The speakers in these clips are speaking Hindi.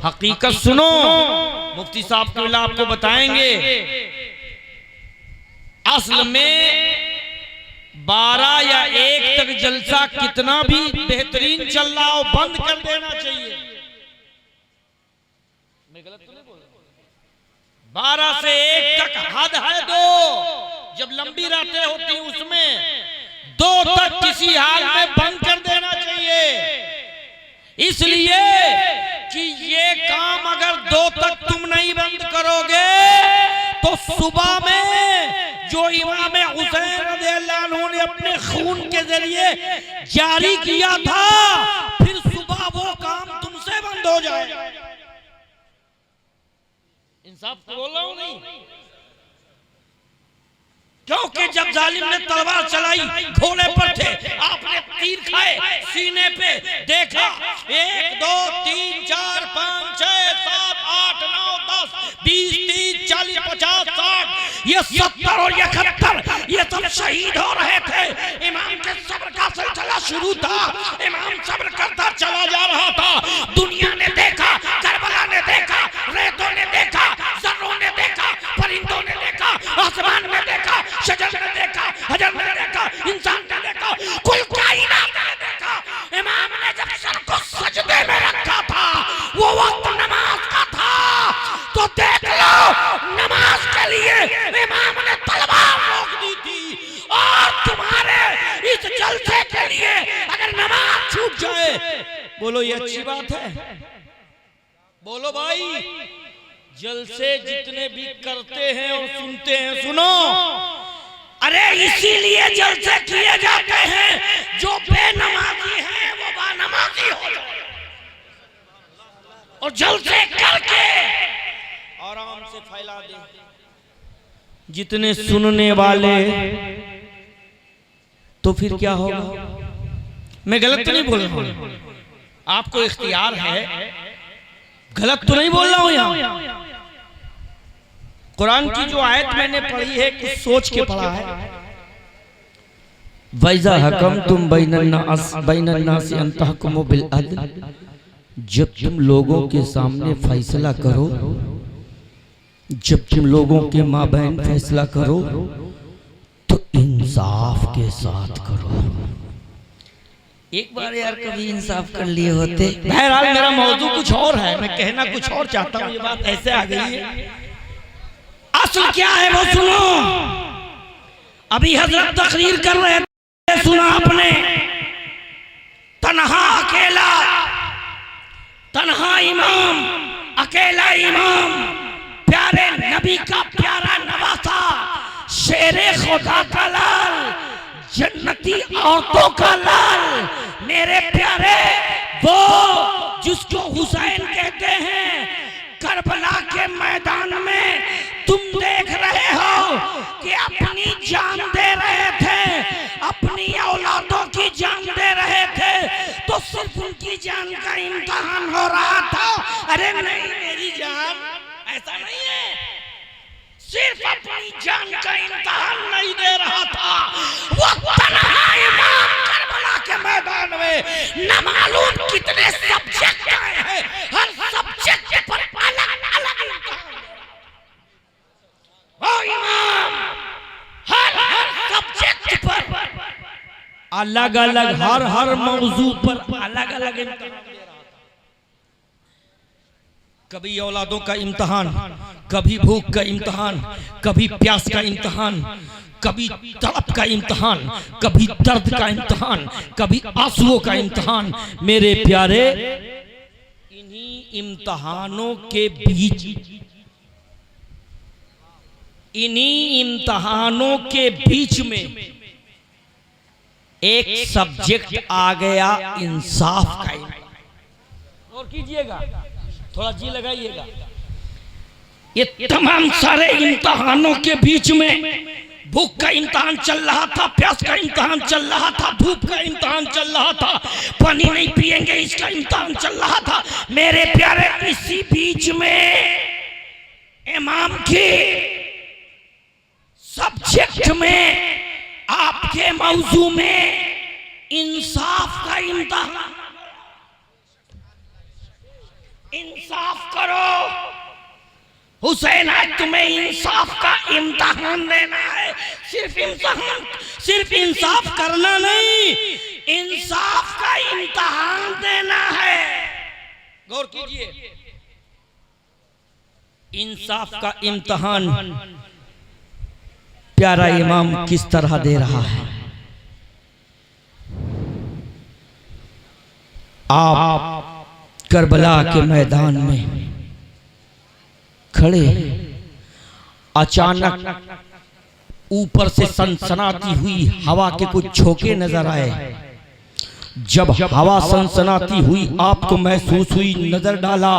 हकीकत सुनो, मुफ्ती साहब के आपको बताएंगे। असल में 12 या 1 तक जलसा कितना भी बेहतरीन चल रहा हो बंद कर देना चाहिए। मैं गलत तो नहीं बोल रहा? 12 से 1 तक हद है 2, जब लंबी रातें होती उसमें 2 तक किसी हाल में बंद कर देना चाहिए। इसलिए कि ये काम अगर 2 तक तुम नहीं बंद करोगे तो सुबह में जो इमाम हुसैन रज़ियल्लाहु अन्हु ने अपने खून के जरिए जारी किया था, फिर सुबह वो काम तुमसे बंद हो जाएगा। इंसाफ तो बोल रहा हूं नहीं? क्योंकि जब जालिम ने तलवार चलाई, घोड़े पर थे, आपने तीर खाए सीने पे, देखा 1 2 3 4 5 6 7 8 9 10 20 30 40 50 60 ये 70 और 71 ये सब शहीद हो रहे थे। इमाम के सब्र का सिलसिला शुरू था, इमाम सब्र करता चला जा रहा था। दुनिया ने देखा, करबला ने देखा, रेतों ने देखा, जर्रों ने देखा, परिंदों ने देखा, आसमान में देखा, शजर ने देखा, हजर ने देखा, इंसान ने देखा, कुल कायनात ने देखा। इमाम ने जब सर को सजदे में रखा था, वो वक्त नमाज का था। तो देख लो, नमाज के लिए इमाम ने तलवार रोक दी थी, और तुम्हारे इस जलसे के लिए अगर नमाज छूट जाए, बोलो ये अच्छी बात है? बोलो भाई, जलसे जितने भी करते हैं और सुनते हैं, सुनो, अरे इसीलिए जलसे किए जाते हैं जो बेनमाजी है वो बानमाजी हो जाए, और जलसे करके आराम से फैला दे। जितने सुनने वाले, तो फिर क्या होगा? मैं गलत तो नहीं बोल रहा हूं? आपको इख्तियार है, गलत तो नहीं बोल रहा हूं यहां। कुरान की जो आयत मैंने पढ़ी है, कुछ सोच के पढ़ा है। वैज़ा हकम तुम बैनन्नास अन तहकुमु बिल अदल, जब तुम लोगों के सामने फैसला करो, जब तुम लोगों के माबैन फैसला करो तो इंसाफ के साथ करो। एक बार यार कभी इंसाफ कर लिए होते। बहरहाल मेरा मौजू कुछ और है, मैं कहना कुछ और चाहता हूँ, ये बात ऐसे आ गई है। असल क्या है वो सुनो। अभी हजरत तकरीर कर रहे थे, सुना आपने, तन्हा अकेला, तन्हा इमाम, अकेला इमाम, प्यारे नबी का प्यारा नवासा, शेरे खुदा का लाल, जन्नती औरतों का लाल, मेरे प्यारे वो जिसको हुसैन कहते हैं, करबला के मैदान में तुम देख रहे हो कि अपनी जान दे रहे थे, अपनी औलादों की जान दे रहे थे, तो सिर्फ उनकी जान का इम्तिहान हो रहा था। अरे नहीं मेरी जान, ऐसा नहीं है, सिर्फ अपनी जान का इम्तिहान नहीं दे रहा था, वो तन्हा इमाम करबला के मैदान में न मालूम कितने सब्जेक्ट आए हैं, हर सब्जेक्ट पर अलग अलग इम्तिहान। ओ इमाम हर सब्जेक्ट पर अलग अलग, हर मौजू पर अलग अलग इम्तिहान। कभी औलादों का इम्तिहान, कभी भूख का इम्तिहान, कभी प्यास का इम्तिहान, कभी तड़प का इम्तिहान, कभी दर्द का इम्तिहान, कभी आंसुओं का इम्तिहान। मेरे प्यारे, इन्हीं इम्तिहानों के बीच, इन्हीं इम्तिहानों के बीच में एक सब्जेक्ट आ गया, इंसाफ का। और कीजिएगा, थोड़ा जी लगाइएगा। ये तमाम सारे इम्तिहानों के बीच में भूख का इम्तिहान चल रहा था, प्यास का इम्तिहान चल रहा था, धूप का इम्तिहान चल रहा था, पानी नहीं पिएंगे इसका इम्तिहान चल रहा था। मेरे प्यारे, इसी बीच में इमाम के सब्जेक्ट में, आपके मौजू में इंसाफ का इम्तिहान। इंसाफ करो हुसैन, आज तुम्हें इंसाफ का इम्तिहान देना है। सिर्फ इंसाफ करना नहीं, इंसाफ का इम्तिहान देना है। गौर कीजिए, इंसाफ का इम्तिहान प्यारा इमाम किस तरह दे रहा है। आप करबला के मैदान में खड़े, अचानक ऊपर से सनसनाती हुई हवा के कुछ झोंके नजर आए। जब हवा सनसनाती हुई आपको महसूस हुई, नजर डाला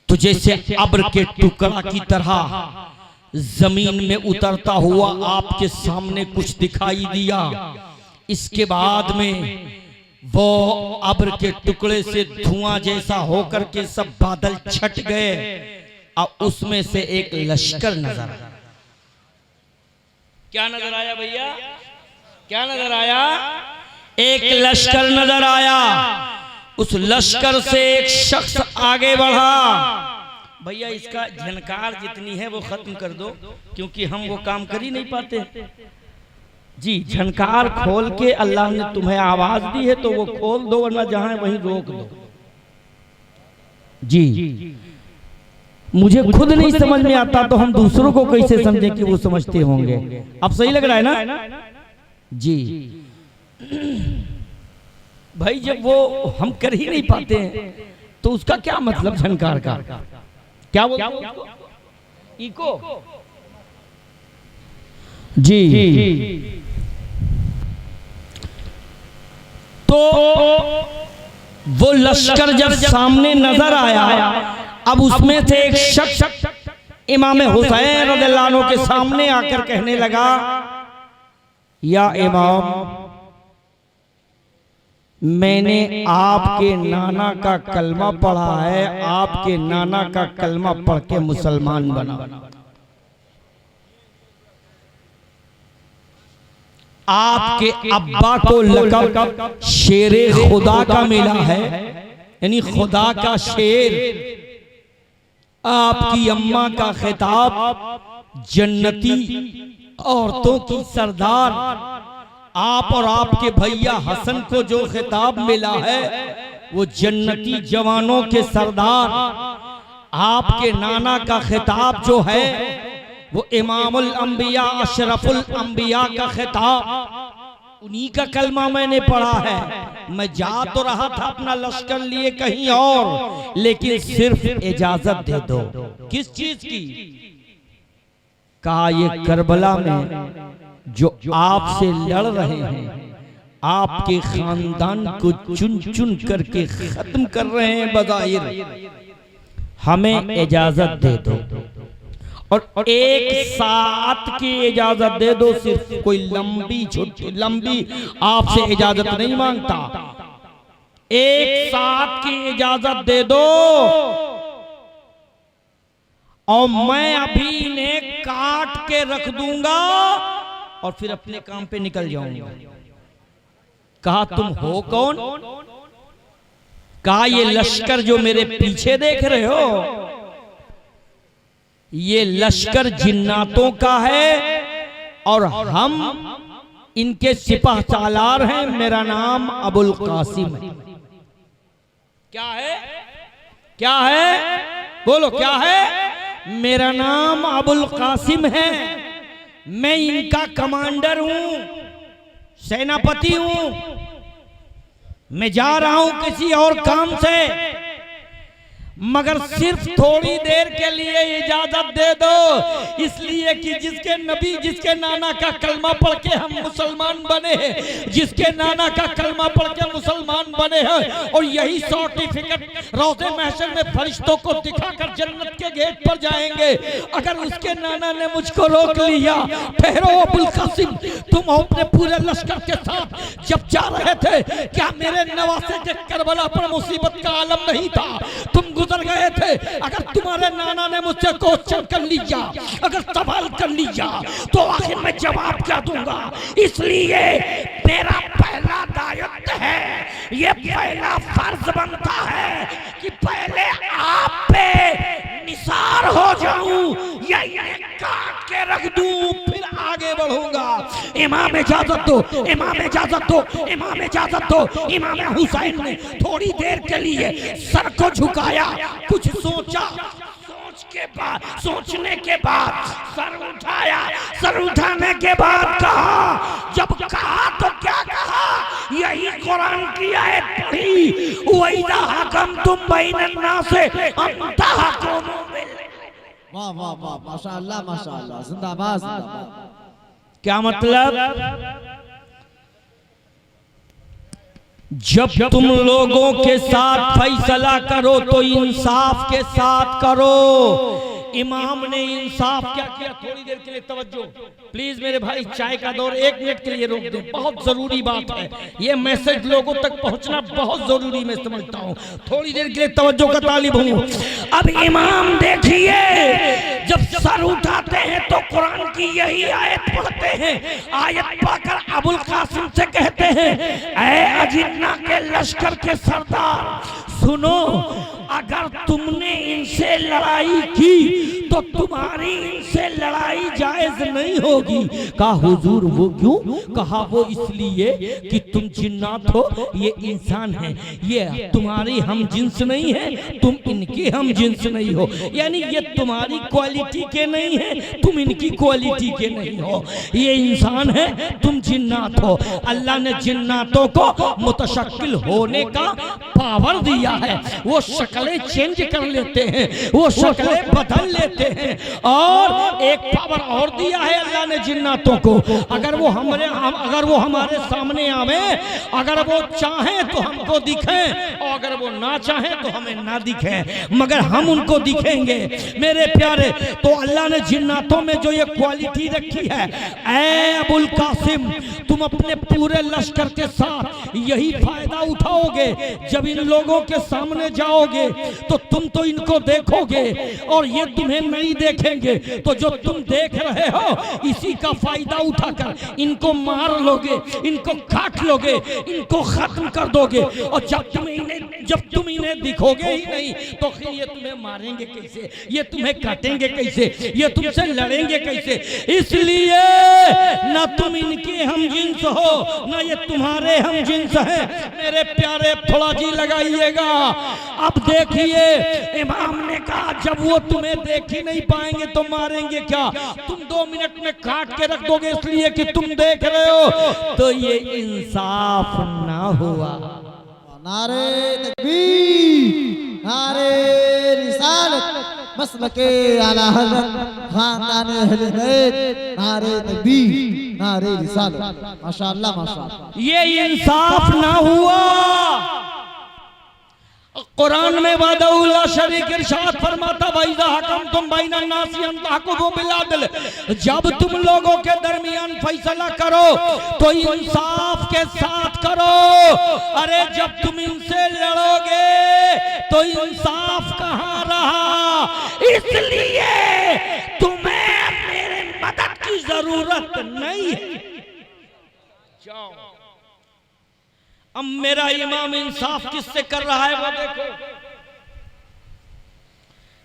तो जैसे अब्र के टुकड़ा की तरह जमीन में उतरता हुआ आपके सामने कुछ दिखाई दिया। इसके बाद में वो अब्र के टुकड़े से धुआं जैसा होकर के सब बादल छट गए और उसमें से एक लश्कर नजर आया। क्या नजर आया भैया? क्या नजर आया? एक लश्कर नजर आया। उस लश्कर से एक शख्स आगे बढ़ा। भैया इसका झनकार जितनी है वो खत्म कर दो, क्योंकि हम वो काम कर ही नहीं पाते जी। झनकार खोल के अल्लाह ने तुम्हें आवाज दी है तो वो खोल दो, वरना जहां है वहीं रोक दो जी। मुझे खुद नहीं समझ में आता तो हम दूसरों को कैसे समझें कि वो समझते होंगे। अब सही लग रहा है ना जी? भाई जब वो हम कर ही नहीं पाते हैं तो उसका क्या मतलब झनकार का? क्या बोलते हैं उसको? इको जी। तो वो लश्कर जब सामने नजर आया, अब उसमें से एक शख्स इमाम हुसैन रज़ियल्लाहु अन्हु के सामने आकर कहने लगा, या इमाम, मैंने आपके नाना का कलमा पढ़ा है, आपके नाना का कलमा पढ़ के मुसलमान बना। आपके अब्बा को लक़ब शेरे खुदा का मिला है, यानी खुदा का शेर। आपकी अम्मा का खिताब जन्नती औरतों की सरदार। आप और आपके भैया हसन को जो खिताब मिला है वो जन्नती जवानों के सरदार। आपके नाना का खिताब जो है वो इमामुल अंबिया अशरफुल अंबिया का खिताब, उन्हीं का कलमा मैंने पढ़ा है। मैं जा तो रहा था अपना लश्कर लिए कहीं और, लेकिन सिर्फ इजाजत दे दो। किस चीज की? कहा ये करबला में जो आपसे लड़ रहे हैं, आपके खानदान को चुन चुन करके खत्म कर रहे हैं बज़ाहिर, हमें इजाजत दे दो। और एक साथ की इजाजत दे दो, सिर्फ कोई लंबी छोटी लंबी आपसे इजाजत नहीं मांगता। एक साथ की इजाजत दे दो और मैं अभी इन्हें काट के रख दूंगा और फिर अपने काम पे निकल जाऊंगा। कहा तुम हो कौन? कहा ये लश्कर जो मेरे पीछे देख रहे हो, ये लश्कर जिन्नातों का है और हम इनके सिपाह सालार हैं। मेरा नाम अबुल कासिम है। क्या है? क्या है? बोलो क्या है? मेरा नाम अबुल कासिम है। मैं इनका कमांडर हूं, सेनापति हूं। मैं जा रहा हूं किसी और काम से, मगर सिर्फ थोड़ी देर के लिए इजाजत दे दो, इसलिए कि जिसके नबी जिसके नाना का कलमा पढ़ के हम मुसलमान बने हैं, जिसके नाना का कलमा पढ़ के मुसलमान बने हैं, और यही सर्टिफिकेट रोज़े महशर में फरिश्तों को दिखाकर जन्नत के गेट पर जाएंगे। अगर उसके नाना ने मुझको रोक लिया, ठहरो अबुल कासिम, तुम अपने पूरे लश्कर के साथ जब जा रहे थे, क्या मेरे नवासे के करबला पर मुसीबत का आलम नहीं था? तुम गुजर गुजर गए थे, अगर तुम्हारे नाना ने मुझसे क्वेश्चन कर लिया, अगर सवाल कर लिया, तो आखिर मैं जवाब क्या दूंगा। इसलिए मेरा पहला दायित्व है, ये पहला फर्ज बनता है कि पहले आप पे निसार हो जाऊं या इन्हें काट के रख दूं, फिर आगे बढ़ूंगा। इमाम इजाजत दो, इमाम इजाजत दो, इमाम इजाजत दो। इमाम हुसैन ने थोड़ी देर के लिए सर को झुकाया, कुछ सोचा, सोचने के बाद सर उठाया, सर उठाने के बाद कहा, जब कहा तो क्या कहा, यही कुरान की आयत पढ़ी, वइज़ा हकमतुम बैनन्नास अंता हकुमु बिल। वाह वाह वाह, माशाअल्लाह माशाअल्लाह, जिंदाबाद जिंदाबाद। क्या मतलब, जब तुम लोगों के साथ फैसला करो तो इंसाफ के साथ करो। इमाम ने इंसाफ क्या किया, थोड़ी देर के लिए तवज्जो प्लीज मेरे भाई, चाय का दौर 1 मिनट के लिए रोक दें, बहुत जरूरी बात है, ये मैसेज लोगों तक पहुंचना बहुत जरूरी मैं समझता हूं। थोड़ी देर के लिए तवज्जो का तालिब हूं। अब इमाम देखिए, जब सर उठाते हैं तो कुरान की यही आयत पढ़ते हैं, आयत पढ़कर अबुल कासिम से कहते हैं, ऐ अजिन्ना के लश्कर के सरदार सुनो, अगर तुमने इनसे लड़ाई की तो तुम्हारी इनसे लड़ाई जायज नहीं होगी। कहा हुजूर वो क्यों? कहा वो इसलिए कि तुम जिन्नात हो, ये इंसान है, ये तुम्हारी हम जिन्स नहीं है, तुम इनके हम जिन्स नहीं हो, यानी ये तुम्हारी क्वालिटी के नहीं है, तुम इनकी क्वालिटी के नहीं हो। ये इंसान है, तुम जिन्नात हो। अल्लाह ने जिन्नातों को मुतशक्किल होने का पावर दिया है, वो शक्लें चेंज कर लेते हैं, वो शक्लें बदल लेते हैं। और एक पावर और दिया है अल्लाह ने जिन्नातों को, अगर वो हमारे सामने आवे, अगर वो चाहें तो हमको दिखें, और अगर वो ना चाहें तो हमें ना दिखें, मगर हम उनको दिखेंगे। मेरे प्यारे, तो अल्लाह ने जिन्नातों में जो ये क्वालिटी रखी है, ऐ अबुल कासिम तुम अपने पूरे लश्कर के साथ यही फायदा उठाओगे। जब इन लोगों के सामने जाओगे तो तुम तो इनको देखोगे और ये तुम्हें नहीं देखेंगे, तो जो तुम देख रहे हो इसी का फायदा उठाकर इनको मार लोगे, इनको काट लोगे, इनको खत्म कर दोगे। और जब तुम इन्हें दिखोगे ही नहीं तो फिर ये तुम्हें मारेंगे कैसे, ये तुम्हें काटेंगे कैसे, ये तुमसे लड़ेंगे कैसे। इसलिए ना तुम इनके हम जिन्स हो, ना ये तुम्हारे हम जिन्स हैं। मेरे प्यारे थोड़ा जी लगाइएगा। अब देखिए, इमाम ने कहा जब वो तुम्हें देख ही नहीं पाएंगे तो मारेंगे क्या, तुम 2 मिनट में काट के रख दोगे इसलिए कि तुम देख रहे हो, तो ये इंसाफ ना हुआ। नारे तकबीर, नारे रिसालत, मसलके आला हज़रत खानदान अहले बैत, नारे तकबीर, नारे रिसालत, माशाअल्लाह माशाअल्लाह। ये इंसाफ ना हुआ। कुरान में वादउल्लाह शरीक इरशाद फरमाता, वइज़ा हकमतुम बैनन नासी अन तहकुमू बिल अदल, जब तुम लोगों के दरमियान फैसला करो तो इंसाफ के साथ करो। अरे जब तुम इनसे लड़ोगे तो इंसाफ कहाँ रहा। इसलिए तुम्हें मेरे मदद की जरूरत नहीं है। जाओ, अब मेरा इमाम इंसाफ किससे कर रहा है वो देखो।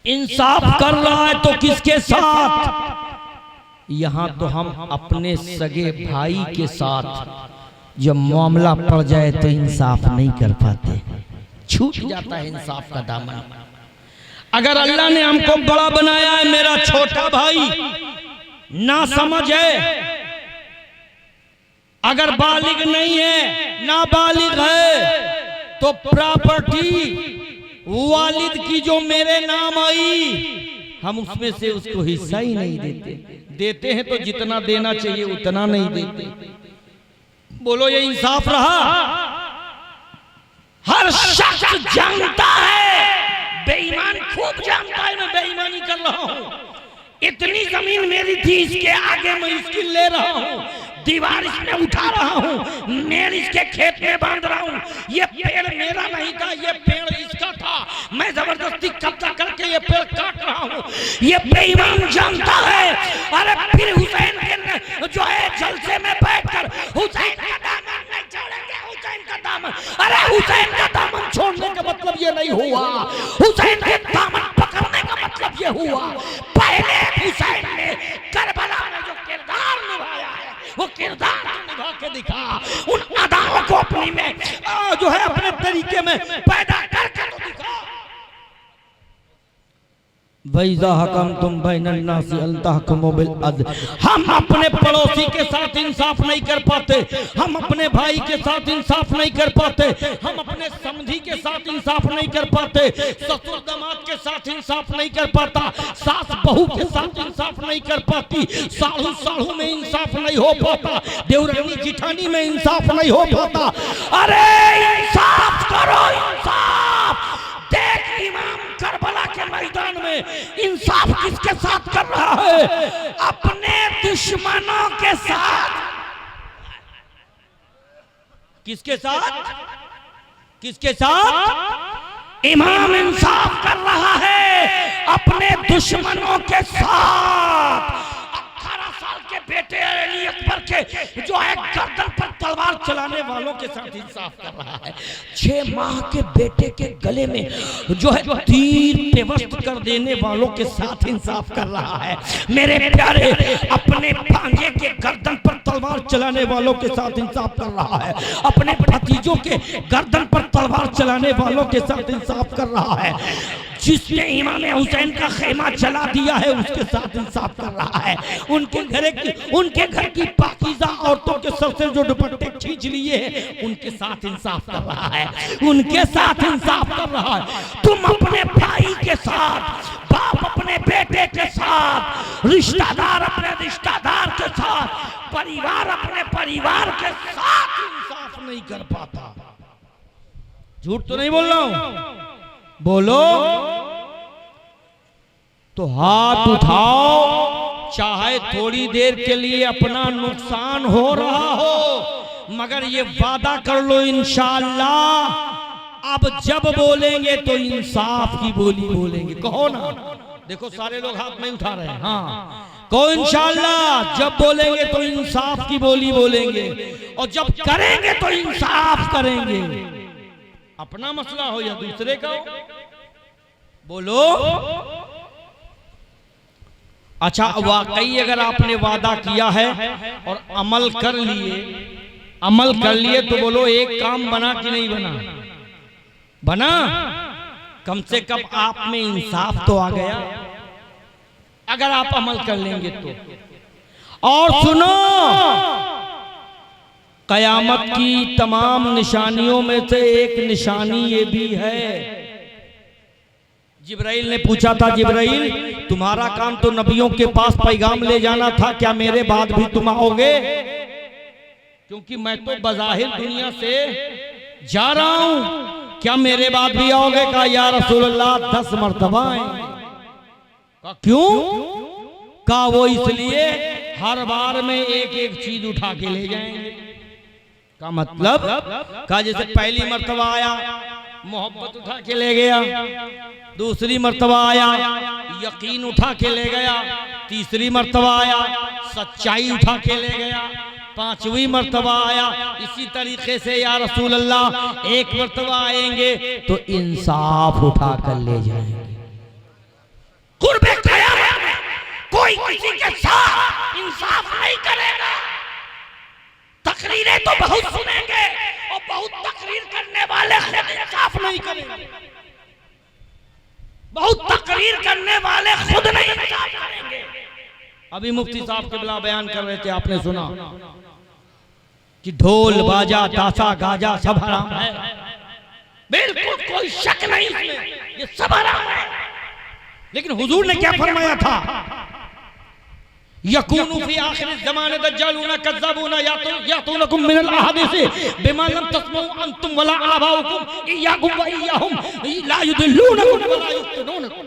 इंसाफ कर रहा है तो किसके साथ? यहां तो हम अपने सगे भाई के साथ जब मामला पड़ जाए तो इंसाफ नहीं कर पाते, छूट जाता है इंसाफ का दामन। अगर अल्लाह ने हमको बड़ा बनाया है, मेरा छोटा भाई ना समझ है, अगर बालिग नहीं है, नाबालिग है, तो प्रॉपर्टी वालिद की जो मेरे नाम आई, हम उसमें से उसको हिस्सा ही नहीं देते। देते हैं तो जितना देना चाहिए उतना नहीं देते। बोलो ये इंसाफ रहा? हर शख्स जानता है, बेईमान खूब जानता है मैं बेईमानी कर रहा हूं। इतनी जमीन मेरी थी, इसके आगे मैं इसकी ले रहा हूं, दीवार इसमें उठा रहा हूं, मेड़ इसके खेत में बांध रहा हूं। ये पेड़ मेरा नहीं था, ये पेड़ इसका था। मैं जबरदस्ती कब्जा करके ये पेड़ काट रहा हूँ, ये बेईमान जानता है। अरे फिर हुसैन के जो है जलसे में बैठकर हुसैन का दामन नहीं छोड़ेंगे, हुसैन का दामन। अरे हुसैन का दामन छोड़ने का मतलब ये नहीं हुआ, हुसैन के दामन पकड़ने का मतलब ये हुआ। पहले हुसैन ने करबला में जो किरदार निभाया है वो किरदार निभा के दिखा, उन अदाओं को अपनी में जो है अपने तरीके में पैदा करके तो दिखा। वैज़ा हकम तुम बैनन्नासी अल्तहकुमु बिल अदल। हम अपने पड़ोसी के साथ इंसाफ नहीं कर पाते, हम अपने भाई के साथ इंसाफ नहीं कर पाते, हम अपने समधी के साथ इंसाफ नहीं कर पाते, ससुर दामाद के साथ इंसाफ नहीं कर पाता, सास बहू के साथ इंसाफ नहीं कर पाती, साहू साहू में इंसाफ नहीं हो पाता, देवरानी जिठानी में इंसाफ नहीं हो पाता। अरे इंसाफ करो, इंसाफ। देख इमाम करबला के मैदान में इंसाफ किसके साथ कर रहा है? अपने दुश्मनों के साथ। किसके साथ? किसके साथ? इमाम इंसाफ कर रहा है अपने दुश्मनों के साथ। 18 साल के बेटे अली अकबर के जो है गर्दन पर तलवार चलाने वालों के साथ इंसाफ कर रहा है। 6 माह के बेटे के गले में जो है तीर पेवस्त कर देने वालों के साथ इंसाफ कर रहा है। मेरे प्यारे, अपने भांजे के गर्दन पर तलवार चलाने वालों के साथ इंसाफ कर रहा है, अपने भतीजों के गर्दन पर तलवार चलाने वालों के साथ इंसाफ कर रहा है। जिसने इमाम हुसैन का खेमा जला दिया है उसके साथ इंसाफ कर रहा है। उनके घर की पाकीज़ा औरतों के सर से जो दुपट्टे खींच लिए हैं उनके साथ इंसाफ कर रहा है, उनके साथ इंसाफ कर रहा है। तुम अपने भाई के साथ, बाप अपने बेटे के साथ, रिश्तेदार अपने रिश्तेदार के साथ, परिवार अपने परिवार के साथ इंसाफ नहीं कर पाता। झूठ तो नहीं बोल रहा हूं, बोलो तो हाथ उठाओ, चाहे थोड़ी देर के लिए अपना नुकसान हो रहा हो, मगर ये वादा कर लो इंशाअल्लाह अब जब बोलेंगे तो इंसाफ की बोली बोलेंगे। कहो ना, देखो सारे लोग हाथ में उठा रहे हैं। हाँ, कहो इंशाअल्लाह जब बोलेंगे तो इंसाफ की बोली बोलेंगे, और जब करेंगे तो इंसाफ करेंगे। अपना मसला हो या दूसरे का हो, बोलो। अच्छा, वाकई अगर आपने वादा किया है और अमल कर लिए तो बोलो एक काम बना कि नहीं बना? बना। कम से कम आप में इंसाफ तो आ गया अगर आप अमल कर लेंगे तो। और सुनो, कयामत की तमाम निशानियों में से एक निशानी ये भी है। जिब्राइल ने पूछा था, जिब्राइल तुम्हारा काम तो नबियों के पास पैगाम ले जाना था, क्या मेरे बाद भी तुम आओगे? क्योंकि मैं तो बज़ाहिर दुनिया से जा रहा हूं, क्या मेरे बाद भी आओगे? कहा या रसूलल्लाह 10 मरतबा आएंगे। कहा क्यों? कहा वो इसलिए हर बार में एक एक चीज उठा के ले जाएंगे। का मतलब? कहा जैसे पहली मर्तबा आया मोहब्बत उठा के ले गया, दूसरी मर्तबा आया यकीन उठा के ले गया, तीसरी मर्तबा आया सच्चाई उठा के ले गया, 5वीं मर्तबा आया इसी तरीके से या रसूल अल्लाह एक मर्तबा आएंगे तो इंसाफ उठा कर ले जाएंगे। कुर्बे क़यामत में कोई किसी के साथ इंसाफ नहीं करेगा। तकरीरें तो बहुत सुनेंगे और बहुत तकरीर करने वाले खुद इंसाफ नहीं करेंगे। बहुत तकरीर करने वाले खुद नहीं इंसाफ करेंगे। अभी मुफ्ती साहब क़िबला बयान कर रहे थे, आपने सुना कि ढोल बाजा ताशा गाजा सब हराम है। बिल्कुल कोई शक नहीं इसमें, ये सब हराम है। लेकिन हुजूर ने क्या फरमाया था? यकूनु फी आखिर ज़माने दज्जालूना कज़्ज़ाबूना यातूनकुम मिनल अहादीसी बिमा लम तस्मऊ अंतुम वला आबाउकुम इय्याकुम व इय्याहुम ला युदिल्लूनकुम वला युफ्तिनूनकुम।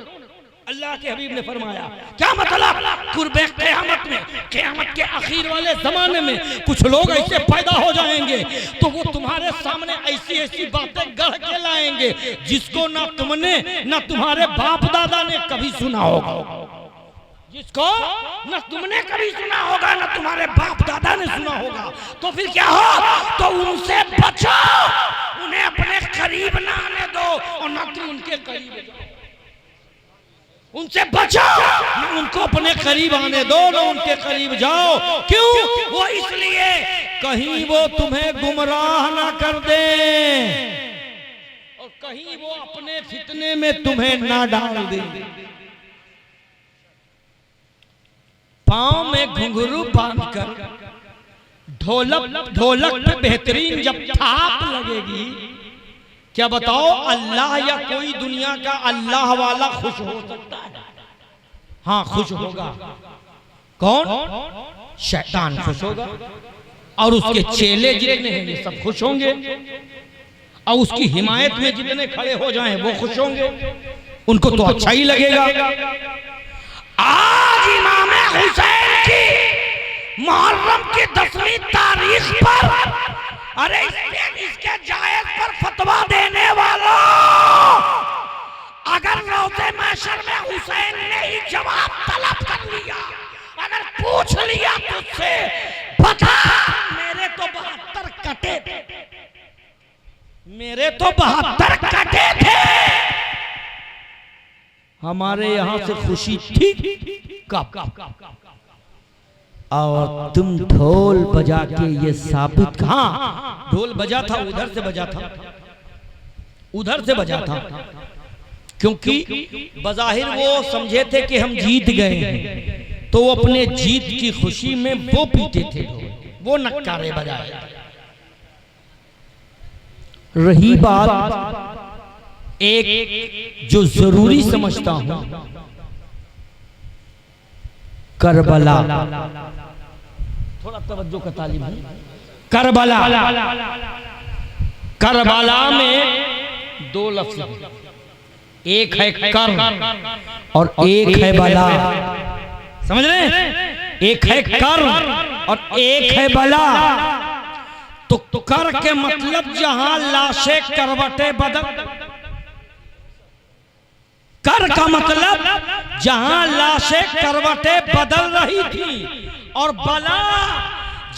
अल्लाह के हबीब ने फरमाया। क्या मतलब? कुर्बे क़यामत में, क़यामत के आखिर वाले जमाने में कुछ लोग ऐसे पैदा हो जाएंगे तो वो तुम्हारे सामने ऐसी ऐसी बातें गढ़ के लाएंगे जिसको ना तुमने ना तुम्हारे बाप दादा ने कभी सुना होगा, जिसको न तुमने कभी सुना होगा न तुम्हारे बाप दादा ने सुना होगा। तो फिर क्या हो? तो उनसे बचो, उन्हें अपने करीब ना आने दो और ना तुम उनके करीब जाओ। उनसे बचो, न उनको अपने करीब आने दो न उनके करीब जाओ। क्यों? वो इसलिए कहीं वो तुम्हें गुमराह ना कर दे और कहीं वो अपने फितने में तुम्हें ना डाल दे। पांव में घुंघरू बांधकर ढोलक पे बेहतरीन जब थाप लगेगी, क्या बताओ अल्लाह या कोई दुनिया का अल्लाह वाला खुश हो सकता है? हाँ खुश होगा। कौन? शैतान खुश होगा और उसके चेले जितने हैं ये सब खुश होंगे और उसकी हिमायत में जितने खड़े हो जाएं वो खुश होंगे, उनको तो अच्छा ही लगेगा। आज इमाम हुसैन की मुहर्रम की 10वीं तारीख पर, अरे इसके जायज पर फतवा देने वालों, अगर रोज़े महशर में हुसैन ने ही जवाब तलब कर लिया, अगर पूछ लिया तुझसे बता, मेरे तो 72 कटे थे, मेरे तो 72 कटे थे, हमारे यहां से खुशी थी कब? और तुम ढोल बजा के ये साबित, हाँ ढोल बजा था, उधर से बजा था, उधर से बजा था, क्योंकि बज़ाहिर वो समझे थे कि हम जीत गए हैं, तो वो अपने जीत की खुशी में वो पीते थे, वो नक्कारे बजाए। रही बात एक जो जरूरी समझता हूं, करबला, थोड़ा तवज्जो का तालिब है। करबला, करबला में 2 लफ्ज़ हैं, एक है कर और एक है बला, समझ रहे हैं? एक है कर और एक है बला। तो कर के मतलब जहां लाशें करवटे बदल, कर का मतलब जहां लाशें करवटे बदल रही थी, और बला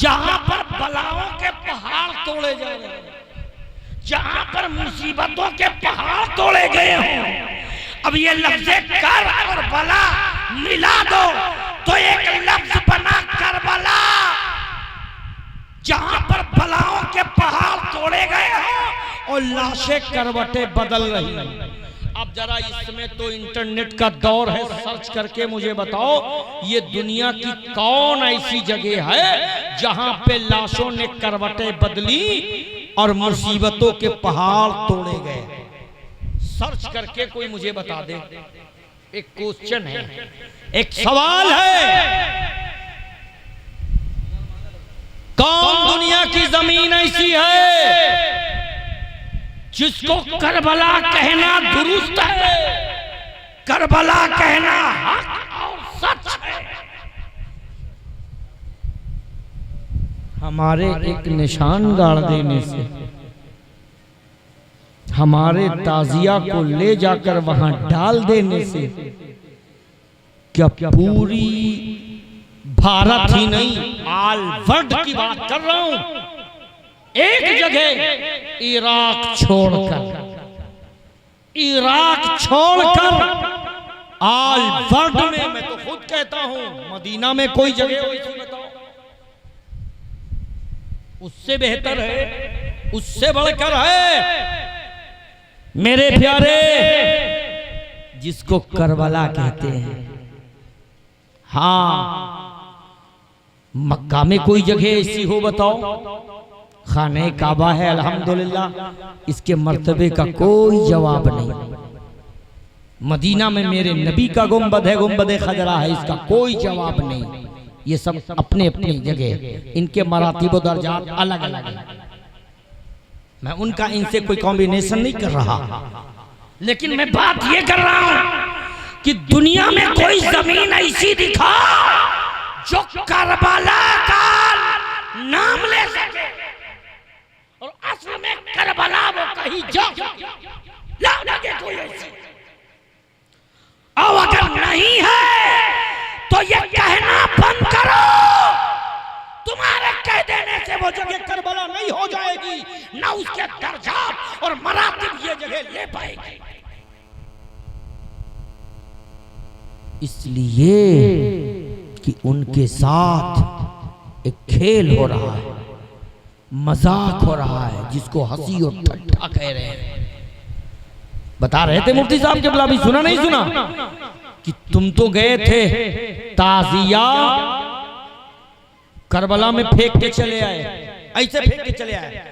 जहां पर बलाओं के पहाड़ तोड़े जा रहे हैं, जहां पर मुसीबतों के पहाड़ तोड़े गए हों। अब ये लफ्ज़ कर और बला मिला दो तो एक लफ्ज बना करबला, जहां पर बलाओं के पहाड़ तोड़े गए हों और लाशें करवटे बदल रही हैं। अब जरा इसमें तो इंटरनेट का दौर है, सर्च करके मुझे बताओ ये दुनिया की कौन ऐसी जगह है जहां पे लाशों ने करवटें बदली और मुसीबतों के पहाड़ तोड़े गए? सर्च करके कोई मुझे बता दे। एक क्वेश्चन है, एक सवाल है, कौन दुनिया की जमीन ऐसी है जिसको करबला कहना दुरुस्त है, करबला कहना हक और सच है? हमारे एक निशान गाड़ देने से, हमारे ताजिया को ले जाकर वहां डाल देने से क्या पूरी भारत ही नहीं, ऑल वर्ल्ड की बात कर रहा हूं, एक जगह इराक छोड़कर ऑल वर्ल्ड में, मैं तो खुद कहता हूं मदीना में कोई जगह हो इसे बताओ, उससे बेहतर है, उससे बढ़कर है मेरे प्यारे, जिसको करबला कहते हैं। हाँ मक्का में कोई जगह ऐसी हो बताओ? खाने काबा है अल्हम्दुलिल्लाह, इसके मर्तबे का कोई जवाब नहीं। मदीना में मेरे नबी का गुंबद है, गुंबद खजरा है, इसका कोई जवाब नहीं। ये सब अपने अपनी जगह, इनके मरातिब व दर्जात अलग अलग है। मैं उनका इनसे कोई कॉम्बिनेशन नहीं कर रहा, लेकिन मैं बात ये कर रहा हूं कि दुनिया में कोई जमीन ऐसी दिखा जो करबला का नाम ले सके और असल में करबला वो कहीं जा लगे कोई ऐसी। और अगर नहीं है तो ये कहना बंद करो, तुम्हारे कह देने से वो जगह करबला नहीं हो जाएगी, ना उसके दर्जात और मरातिब ये जगह ले पाएगी। इसलिए कि उनके साथ एक खेल हो रहा है, मजाक हो रहा है, जिसको हंसी और ठट्ठा कह रहे हैं। बता रहे थे मुफ्ती साहब के अभी सुना नहीं सुना कि तुम तो गए थे ताजिया करबला में फेंक के चले आए, ऐसे फेंक के चले आए।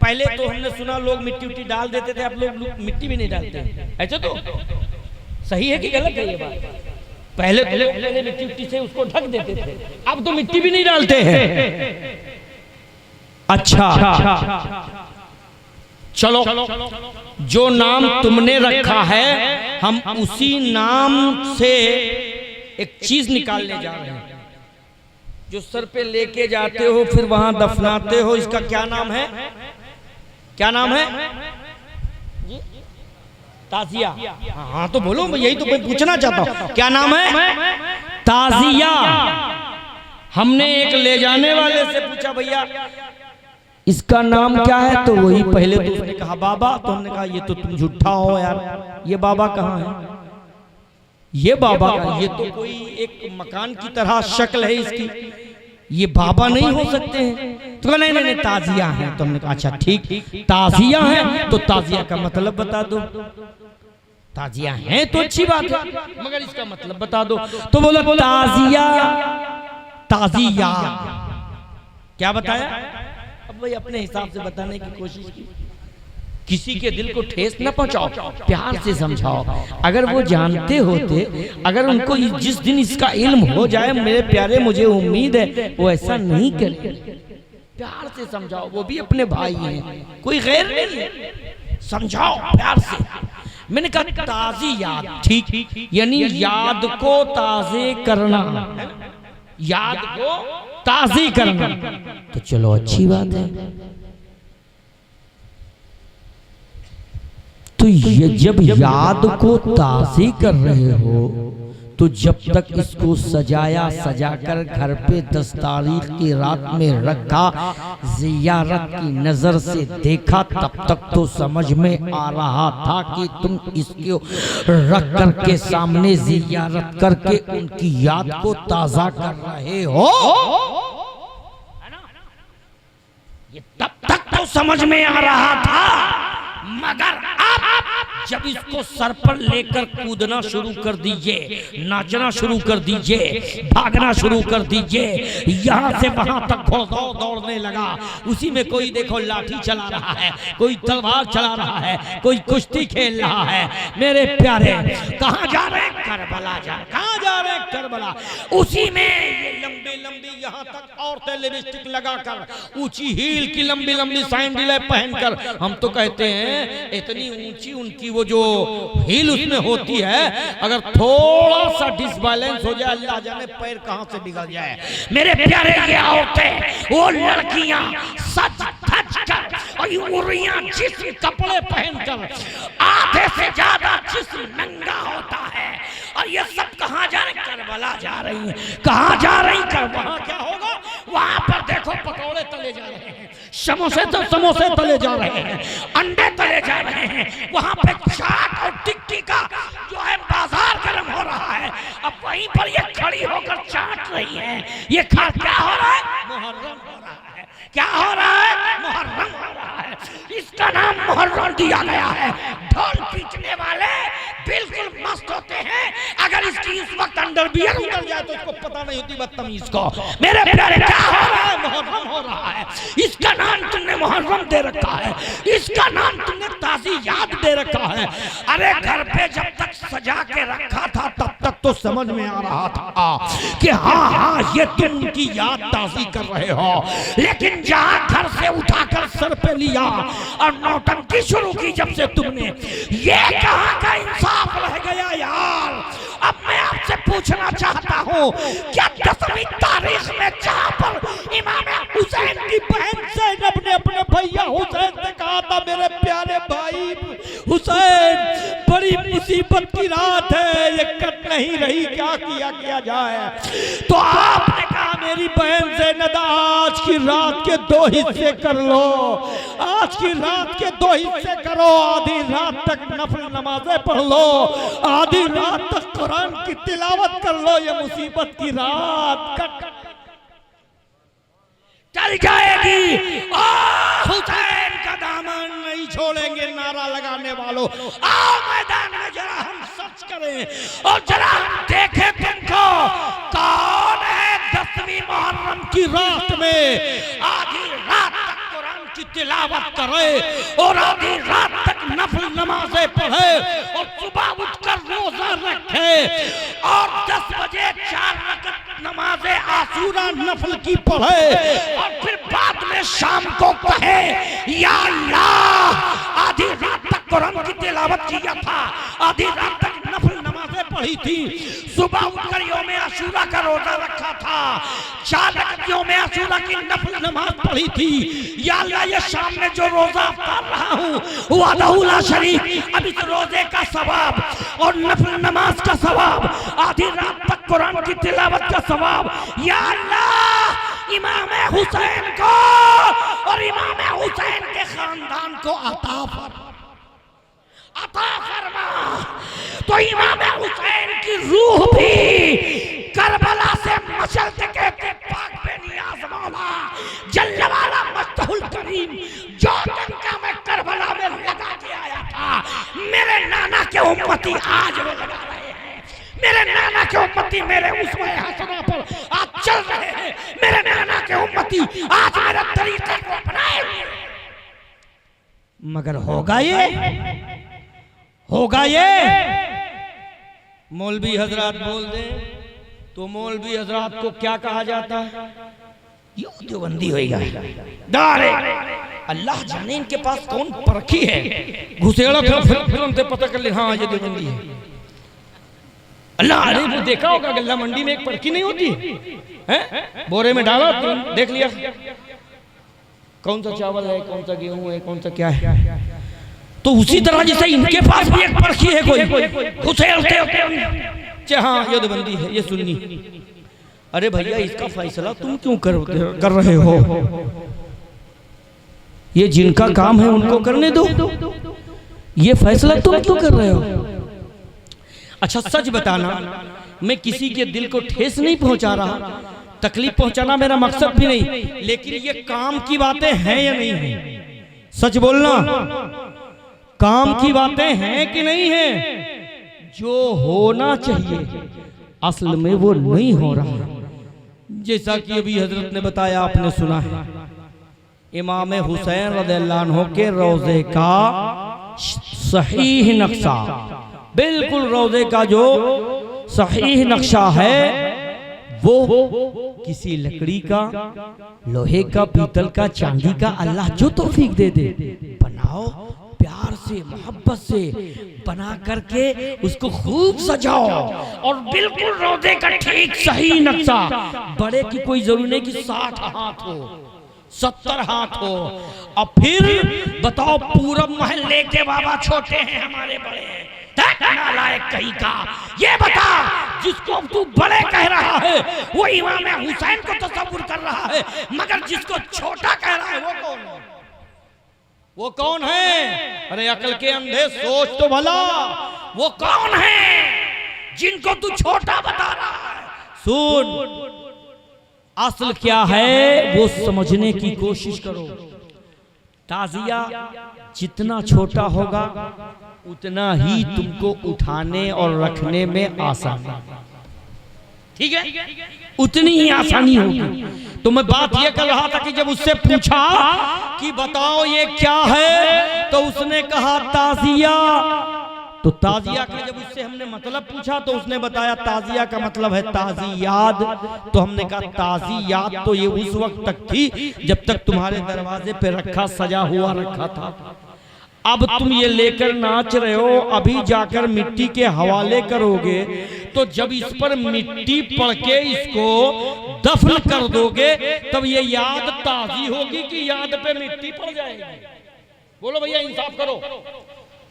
पहले तो हमने सुना लोग मिट्टी उट्टी डाल देते थे, अब लोग मिट्टी भी नहीं डालते। ऐसे तो सही है कि गलत है ये बात? पहले मिट्टी उट्टी से उसको ढक देते थे, अब तो मिट्टी भी नहीं डालते हैं। अच्छा चलो, जो नाम तुमने रखा है हम उसी नाम से एक चीज निकालने जा रहे हैं, जो सर पे लेके जाते हो फिर वहां दफनाते हो। इसका क्या नाम है? क्या नाम है? ताजिया। हाँ तो बोलो, यही तो मैं पूछना चाहता हूँ, क्या नाम है? ताजिया। हमने एक ले जाने वाले से पूछा, भैया इसका नाम क्या है? तो वही पहले तो उसने कहा बाबा। तो हमने कहा ये तो तुम झूठा हो यार, ये बाबा कहाँ है? ये बाबा, ये तो कोई एक मकान की तरह शक्ल है इसकी, ये बाबा नहीं हो सकते हैं। तो नहीं नहीं ताजिया है। तो हमने कहा अच्छा ठीक, ताजिया है तो ताजिया का मतलब बता दो। ताजिया है तो अच्छी बात है, मगर इसका मतलब बता दो। तो बोला ताजिया, ताजिया। क्या बताया? अब भाई अपने हिसाब से बताने की कोशिश की, किसी के दिल को ठेस न पहुंचाओ, प्यार से समझाओ। अगर वो जानते होते, अगर उनको जिस दिन इसका इल्म हो जाए, मेरे प्यारे मुझे उम्मीद है वो ऐसा नहीं करे। प्यार से समझाओ, वो भी अपने भाई हैं, कोई गैर नहीं है, समझाओ प्यार से। मैंने कहा ताज़ी याद, ठीक, यानी याद को ताज़े करना, याद को ताज़ी करना। तो चलो अच्छी बात है। तो ये जब याद को ताज़ी कर रहे हो, तो जब तक इसको सजाया सजाकर घर पे 10 तारीख की रात में रखा, जियारत की नजर से देखा, तब तक तो समझ में आ रहा था कि तुम इसको रख करके सामने जियारत करके उनकी याद को ताज़ा कर रहे हो। ये तब तक तो समझ में आ रहा था, मगर अब जब इसको सर पर लेकर कूदना शुरू कर दीजिए, नाचना शुरू कर दीजिए, भागना शुरू कर दीजिए, यहाँ से वहां तक घोड़दौड़ दौड़ने लगा। उसी में कोई देखो लाठी चला रहा है, कोई तलवार चला रहा है, कोई कुश्ती खेल रहा है। मेरे प्यारे, कहाँ जा रहे हैं? करबला जा। कहाँ जा रहे हैं? करबला। उसी में ये लंबी लंबी यहाँ तक औरतें लिपस्टिक लगाकर, ऊंची हील की लंबी लंबी सैंडलें पहनकर, हम तो कहते हैं इतनी ऊंची उनकी वो जो हील उसमें होती है, अगर थोड़ा सा डिसबैलेंस हो जाए, अल्लाह जाने पैर कहां से बिगड़ जाए। मेरे प्यारे, ये औरतें, वो लड़कियां सज धज कर और उरियां जिस्म कपड़े पहनकर, आधे से ज्यादा जिस्म नंगा होता है, और ये सब कहां जा रही? करबला जा रही है। कहां जा रही? वहां क्या होगा? वहां पर देखो पकौड़े तले जा रहे हैं, समोसे तले जा रहे हैं, अंडे तले जा रहे हैं, वहां पे चाट और टिक्की का जो है बाजार गर्म हो रहा है। अब वहीं पर ये खड़ी होकर चाट रही है। ये क्या हो रहा है? मुहर्रम हो रहा है। क्या हो रहा है? मुहर्रम हो रहा है। इसका नाम मुहर्रम दिया गया है। ढोल पीटने वाले बिल्कुल मस्त होते हैं, अगर इसकी इस वक्त अंडरवियर उतर जाए तो इसको पता नहीं होती बदतमीज को। मेरे प्यारे, क्या हो रहा है? मुहर्रम हो रहा है। इसका नाम तुमने मुहर्रम दे रखा है, इसका नाम तुमने ताज़ी याद दे रखा है। अरे घर पे जब तक सजा के रखा था, तब तक तो समझ में आ रहा था कि हाँ ये तुम उनकी याद ताज़ी कर रहे हो, लेकिन जहां घर से उठाकर सर पे लिया और नौटंकी शुरू की जब से तुमने, ये कहां का इंसाफ रह गया यार? पूछना चाहता हूँ, क्या 10वीं तारीख में जहाँ पर इमाम हुसैन की बहन ज़ैनब ने अपने भैया हुसैन से कहा था, मेरे प्यारे भाई हुसैन, बड़ी मुसीबत की रात है, ये कट नहीं रही, क्या किया जाए? तो आपने कहा, मेरी बहन ज़ैनब, आज की रात के 2 हिस्से कर लो, आज की रात के 2 हिस्से करो, आधी रात तक नफल नमाजें पढ़ लो, आधी रात तक कुरान की तिलावत कर लो, ये मुसीबत की रात कट चल जाएगी। हुसैन का दामन नहीं छोड़ेंगे। नारा लगाने वालों, आओ मैदान में जरा हम सर्च करें और जरा हम देखें तुमको कौन है 10वीं मुहर्रम की रात में आधी रात तक कुरान की तिलावत करे और आधी रात तक नफल नमाजें पढ़े और सुबह उठकर रोजा रखे और 10 बजे 4 रकात नमाज़े आसूरा नफल की पढ़े और फिर बाद में शाम को कहे, या अल्लाह, आधी रात तक कुरान की तिलावत किया था, आधी रात तक नफल नमाज़ें पढ़ी थी, सुबह उठकर यौम आशूरा का रोजा रखा था, 4 रकात यौम आशूरा की नफल नमाज पढ़ी थी, या अल्लाह, ये शाम में जो रोजा पढ़ रहा हूँ वहदहू ला शरीक, अब इस रोजे का सवाब और नफल नमाज का सवाब, आधी रात तक कुरान की तिलावत का सवाब, या अल्लाह, इमाम हुसैन को और इमाम हुसैन के खानदान को अता फरमा। तो इमाम हुसैन की रूह भी करबला से मचलते कहते, पाक बेनियाज मौला जल्ल वाला मस्तहुल करीम, जो डंका मैं करबला में लगा के आया था, मेरे नाना के उम्मती आज वो लगा रहे हैं, मेरे नाना के उम्मती मेरे उसमें हसना पर आज चल रहे हैं, मेरे नाना के उम्मती आज मेरे तरीके को अपनाए। मगर होगा ये मौलवी हजरात बोल दे तो मौलवी हजरात को क्या कहा जाता है? ये देवबंदी होगा। दारे अल्लाह जाने इनके पास कौन परखी है, घुसेड़ा फिर उनसे पता कर ले, हाँ ये देवबंदी है। अल्लाह, अरे वो देखा होगा गल्ला मंडी में एक परखी नहीं होती है, बोरे में डाला तो देख लिया कौन सा चावल है, कौन सा गेहूं है, कौन सा क्या है। तो उसी तरह जैसे इनके पास भी एक परखी है, कोई घुसेड़ते, हाँ ये देवबंदी है, ये सुन्नी। अरे भैया, इसका फैसला तुम क्यों कर रहे हो? ये जिनका काम है उनको करने दो, ये फैसला तुम क्यों कर रहे हो? अच्छा सच बताना, मैं किसी के दिल को ठेस नहीं पहुंचा रहा, तकलीफ पहुंचाना मेरा मकसद भी नहीं, लेकिन ये काम की बातें हैं या नहीं है? सच बोलना, काम की बातें हैं कि नहीं है? जो होना चाहिए असल में वो नहीं हो रहा। जैसा कि अभी हजरत ने बताया, आपने सुना है, इमाम हुसैन रज़ियल्लाहु अन्हु के रोजे का सहीह नक्शा, बिल्कुल रोजे का जो सहीह नक्शा है वो किसी लकड़ी का, लोहे का, पीतल का, चांदी का, अल्लाह जो तौफीक दे दे, बनाओ, प्यार से मोहब्बत से बना करके उसको खूब सजाओ और बिल्कुल रोजे का ठीक सही नक्शा। बड़े की कोई जरूरी नहीं कि 60 हाथ हो, 70 हाथ हो। अब फिर बताओ, पूरब मोहल्ले के बाबा छोटे हैं, हमारे बड़े हैं, नालायक कहीं का, ये बता, जिसको तू बड़े कह रहा है वो इमाम हुसैन को तसव्वुर कर रहा है, मगर जिसको छोटा कह रहा है वो कौन है? वो कौन है? अरे अकल के अंधे, सोच तो भला, वो कौन है जिनको तू छोटा बता रहा है? सुन, असल क्या है वो समझने की कोशिश करो। ताजिया जितना छोटा होगा उतना ही तुमको उठाने और रखने में आसान, ठीक है, उतनी ही आसानी होगी। तो मैं बात ये कर रहा था कि जब उससे पूछा कि बताओ ये क्या है, तो उसने कहा ताजिया। तो ताजिया का जब उससे हमने मतलब पूछा तो उसने बताया ताजिया का मतलब है ताजी याद। तो हमने कहा ताजी याद तो ये उस वक्त तक थी जब तक तुम्हारे दरवाजे पे रखा, सजा हुआ रखा था। अब तुम ये लेकर नाच रहे हो, अभी जाकर मिट्टी के हवाले करोगे तो जब इस पर मिट्टी पड़ के इसको दफन कर दोगे तब ये याद ताजी होगी कि याद पे मिट्टी पड़ जाएगी? बोलो भैया इंसाफ करो।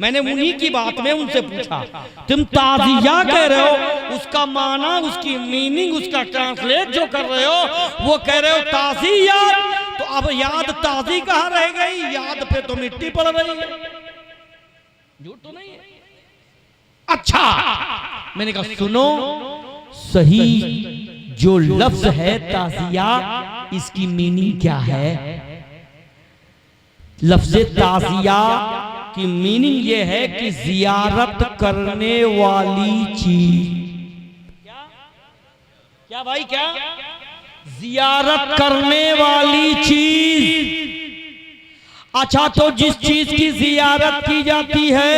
मैंने उन्हीं की बात में उनसे पूछा, तुम ताजिया कह रहे हो, उसका माना, उसकी मीनिंग, उसका ट्रांसलेट जो कर रहे हो वो कह रहे हो ताजी याद, तो अब याद ताजी कहाँ रह गई? याद पे तो मिट्टी पड़ रही है। झूठ तो नहीं है? अच्छा, मैंने कहा सुनो, सही जो लफ्ज है ताजिया, इसकी मीनिंग क्या है? लफ्ज ताजिया की मीनिंग ये है कि जियारत करने वाली चीज। क्या भाई, क्या? जियारत करने वाली चीज। अच्छा, तो जिस चीज की जियारत की जाती है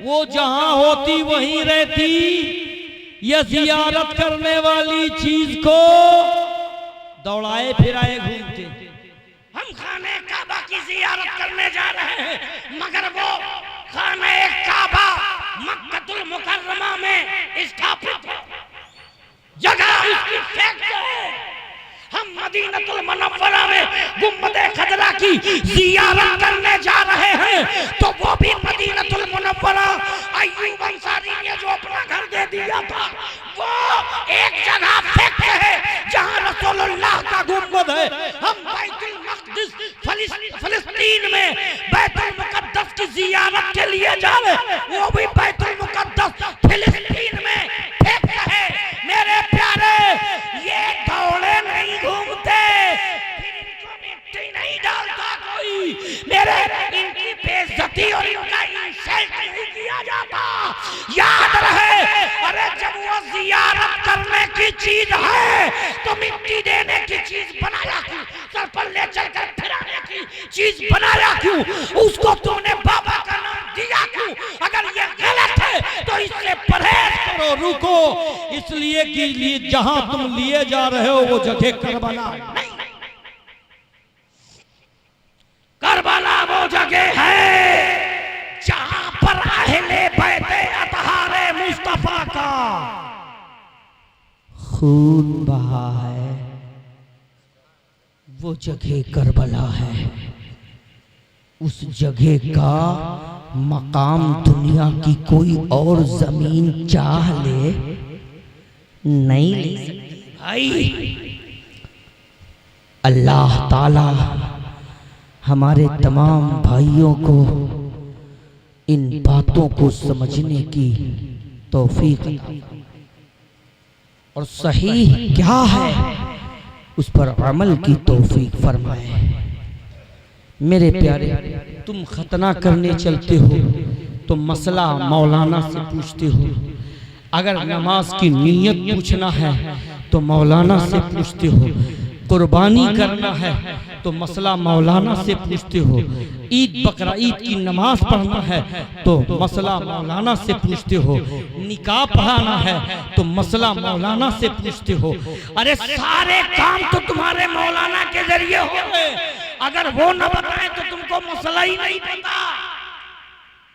वो जहां होती वहीं रहती, या जियारत करने वाली चीज को दौड़ाए फिराए घूमते? हम खाने काबा की जियारत करने जा रहे हैं, मगर वो खाने काबा मक्कतुल मुकर्रमा में स्थापित जगह उसकी फैक्ट है। हम मदीनतुल मुनव्वरा में गुम्बदे खजरा की जियारत करने जा रहे हैं, तो वो भी मदीनतुल मुनव्वरा अय्यूब अंसारी ने जो अपना घर दे दिया था वो एक जगह फैक्ट है जहां रसूलुल्लाह का गुम्बद है। हम बैतुल मक़दिस फिलिस्तीन में बैतुल मुक़द्दस की जियारत के लिए जा रहे हैं, वो भी बैतुल मुक़द्दस फिलिस्तीन में फैक्ट है। मेरे प्यारे, ये दौड़े नहीं घूमते, फिर इनको मिट्टी नहीं डालता कोई, मेरे इनकी बेइज्जती और इनका इंसल्ट नहीं किया जाता। याद रहे, अरे जब वो जियारत करने की चीज है तो मिट्टी देने की चीज बनाया क्यों? सर पर ले चलकर फिराने की चीज बनाया क्यों? उसको तुमने बाबा का नाम दिया क्यों? अगर ये गलत है तो इससे परहेज करो। रुको, इसलिए कि जहां तुम लिए जा रहे हो वो जगह करबला नहीं। करबला वो जगह है जहां पर अहले बैते अतहारे मुस्तफा का खून बहा है, वो जगह करबला है। उस जगह का मकाम दुनिया की कोई और जमीन चाह ले नहीं ले सकती भाई। अल्लाह ताला हमारे तमाम भाइयों को इन बातों को समझने की तौफीक और सही क्या है उस पर अमल की तौफीक फरमाए। मेरे प्यारे, तुम खतना करने चलते हो तो मसला मौलाना से पूछते हो, अगर नमाज की नीयत पूछना है तो मौलाना से पूछते हो, कुर्बानी करना है तो मसला मौलाना से पूछते हो, ईद बकरा ईद की नमाज पढ़ना है तो मसला मौलाना से पूछते हो, निकाह पढ़ाना है तो मसला मौलाना से पूछते हो। अरे सारे काम तो तुम्हारे मौलाना के जरिए हो गए, अगर वो न बताएं तो तुमको मसला ही नहीं पता।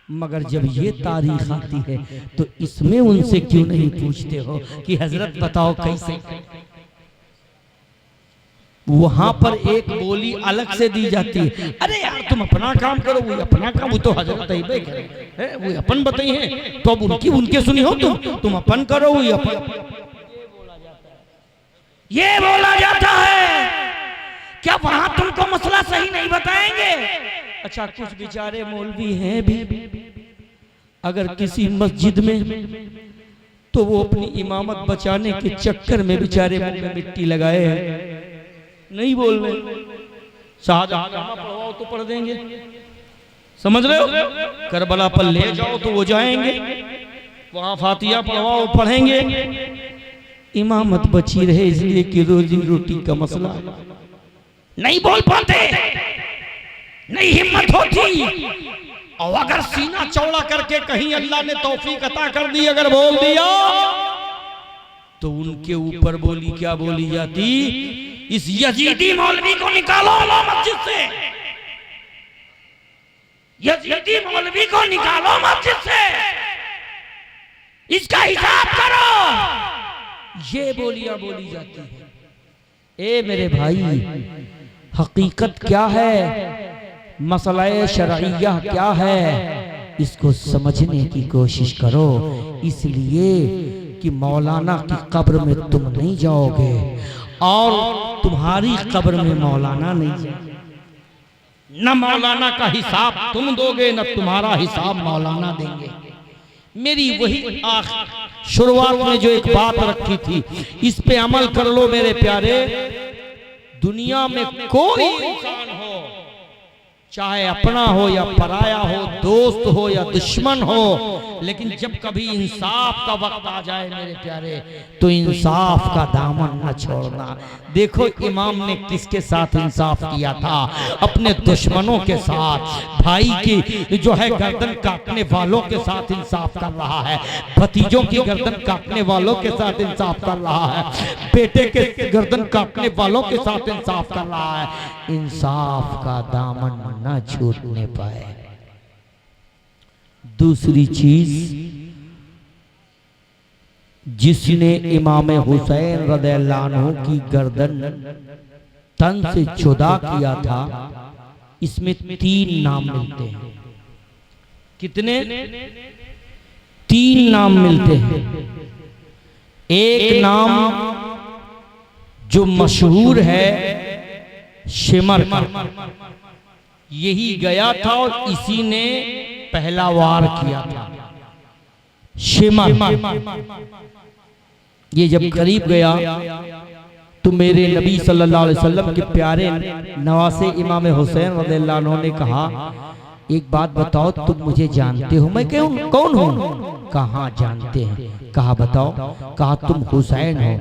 मगर जब ये तारीख आती है तो इसमें उनसे क्यों नहीं पूछते हो कि हजरत बताओ कैसे? वहां पर एक बोली अलग से दी जाती है, अरे यार तुम अपना काम करो, वो अपना काम, वो तो हजरत तैयबे करे, वो अपन बताई है तो अब उनकी उनके सुनी हो, तुम अपन करो, वो अपन। ये बोला जाता है, क्या वहां तुमको मसला सही नहीं बताएंगे? अच्छा, कुछ बेचारे मौलवी हैं भी, अगर किसी मस्जिद में तो वो अपनी इमामत बचाने के चक्कर में बेचारे मुंह में मिट्टी लगाए हैं, नहीं बोल रहे। शाहजहां पढ़वाओ तो पढ़ देंगे, समझ रहे हो? करबला पर ले जाओ तो वो जाएंगे, वहां फातिहा पढ़वाओ पढ़ेंगे। इमामत बची रहे इसलिए कि रोजी रोटी का मसला नहीं बोल पाते, नहीं हिम्मत होती, और अगर सीना चौड़ा करके कहीं अल्लाह ने तौफीक अता कर दी, अगर बोल दिया तो उनके ऊपर बोली क्या बोली जाती? इस यजीदी मौलवी को निकालो मस्जिद से, यजीदी मौलवी को निकालो मस्जिद से, इसका हिसाब करो। ये बोलियां बोली जाती है। ए मेरे भाई, हकीकत क्या है, मसला शरइया क्या है, इसको समझने की कोशिश करो। इसलिए कि मौलाना की कब्र में तुम नहीं जाओगे और तुम्हारी कब्र में मौलाना नहीं जाएगा। न मौलाना का हिसाब तुम दोगे, न तुम्हारा हिसाब मौलाना देंगे। मेरी वही शुरुआत में जो एक बात रखी थी, इस पे अमल कर लो मेरे प्यारे। दुनिया में कोई इंसान हो, चाहे अपना हो या पराया हो, दोस्त हो या दुश्मन हो, लेकिन जब कभी इंसाफ का वक्त आ जाए मेरे प्यारे, तो इंसाफ का दामन न छोड़ना। देखो इमाम ने किसके साथ इंसाफ किया था, अपने दुश्मनों के साथ। भाई की जो है गर्दन काटने वालों के साथ इंसाफ कर रहा है, भतीजों की गर्दन काटने वालों के साथ इंसाफ कर रहा है, बेटे के गर्दन काटने वालों के साथ इंसाफ कर रहा है। इंसाफ का दामन ना छूटने पाए। दूसरी चीज, जिसने इमाम हुसैन रज़ियल्लाहु अन्हु की गर्दन तन से जुदा किया था, इसमें 3 नाम मिलते हैं। कितने? 3 नाम मिलते हैं। एक नाम जो मशहूर है शिमर का, यही गया था और इसी ने पहला वार किया था। शिमर ये जब करीब गया तो मेरे नबी सल्लल्लाहु अलैहि वसल्लम के प्यारे नवासे इमाम हुसैन रज़ियल्लाहु अन्हु ने कहा, एक बात बताओ, तुम मुझे जानते हो? मैं कौन हूँ? कहाँ जानते हैं? कहा बताओ। कहा तुम हुसैन हो।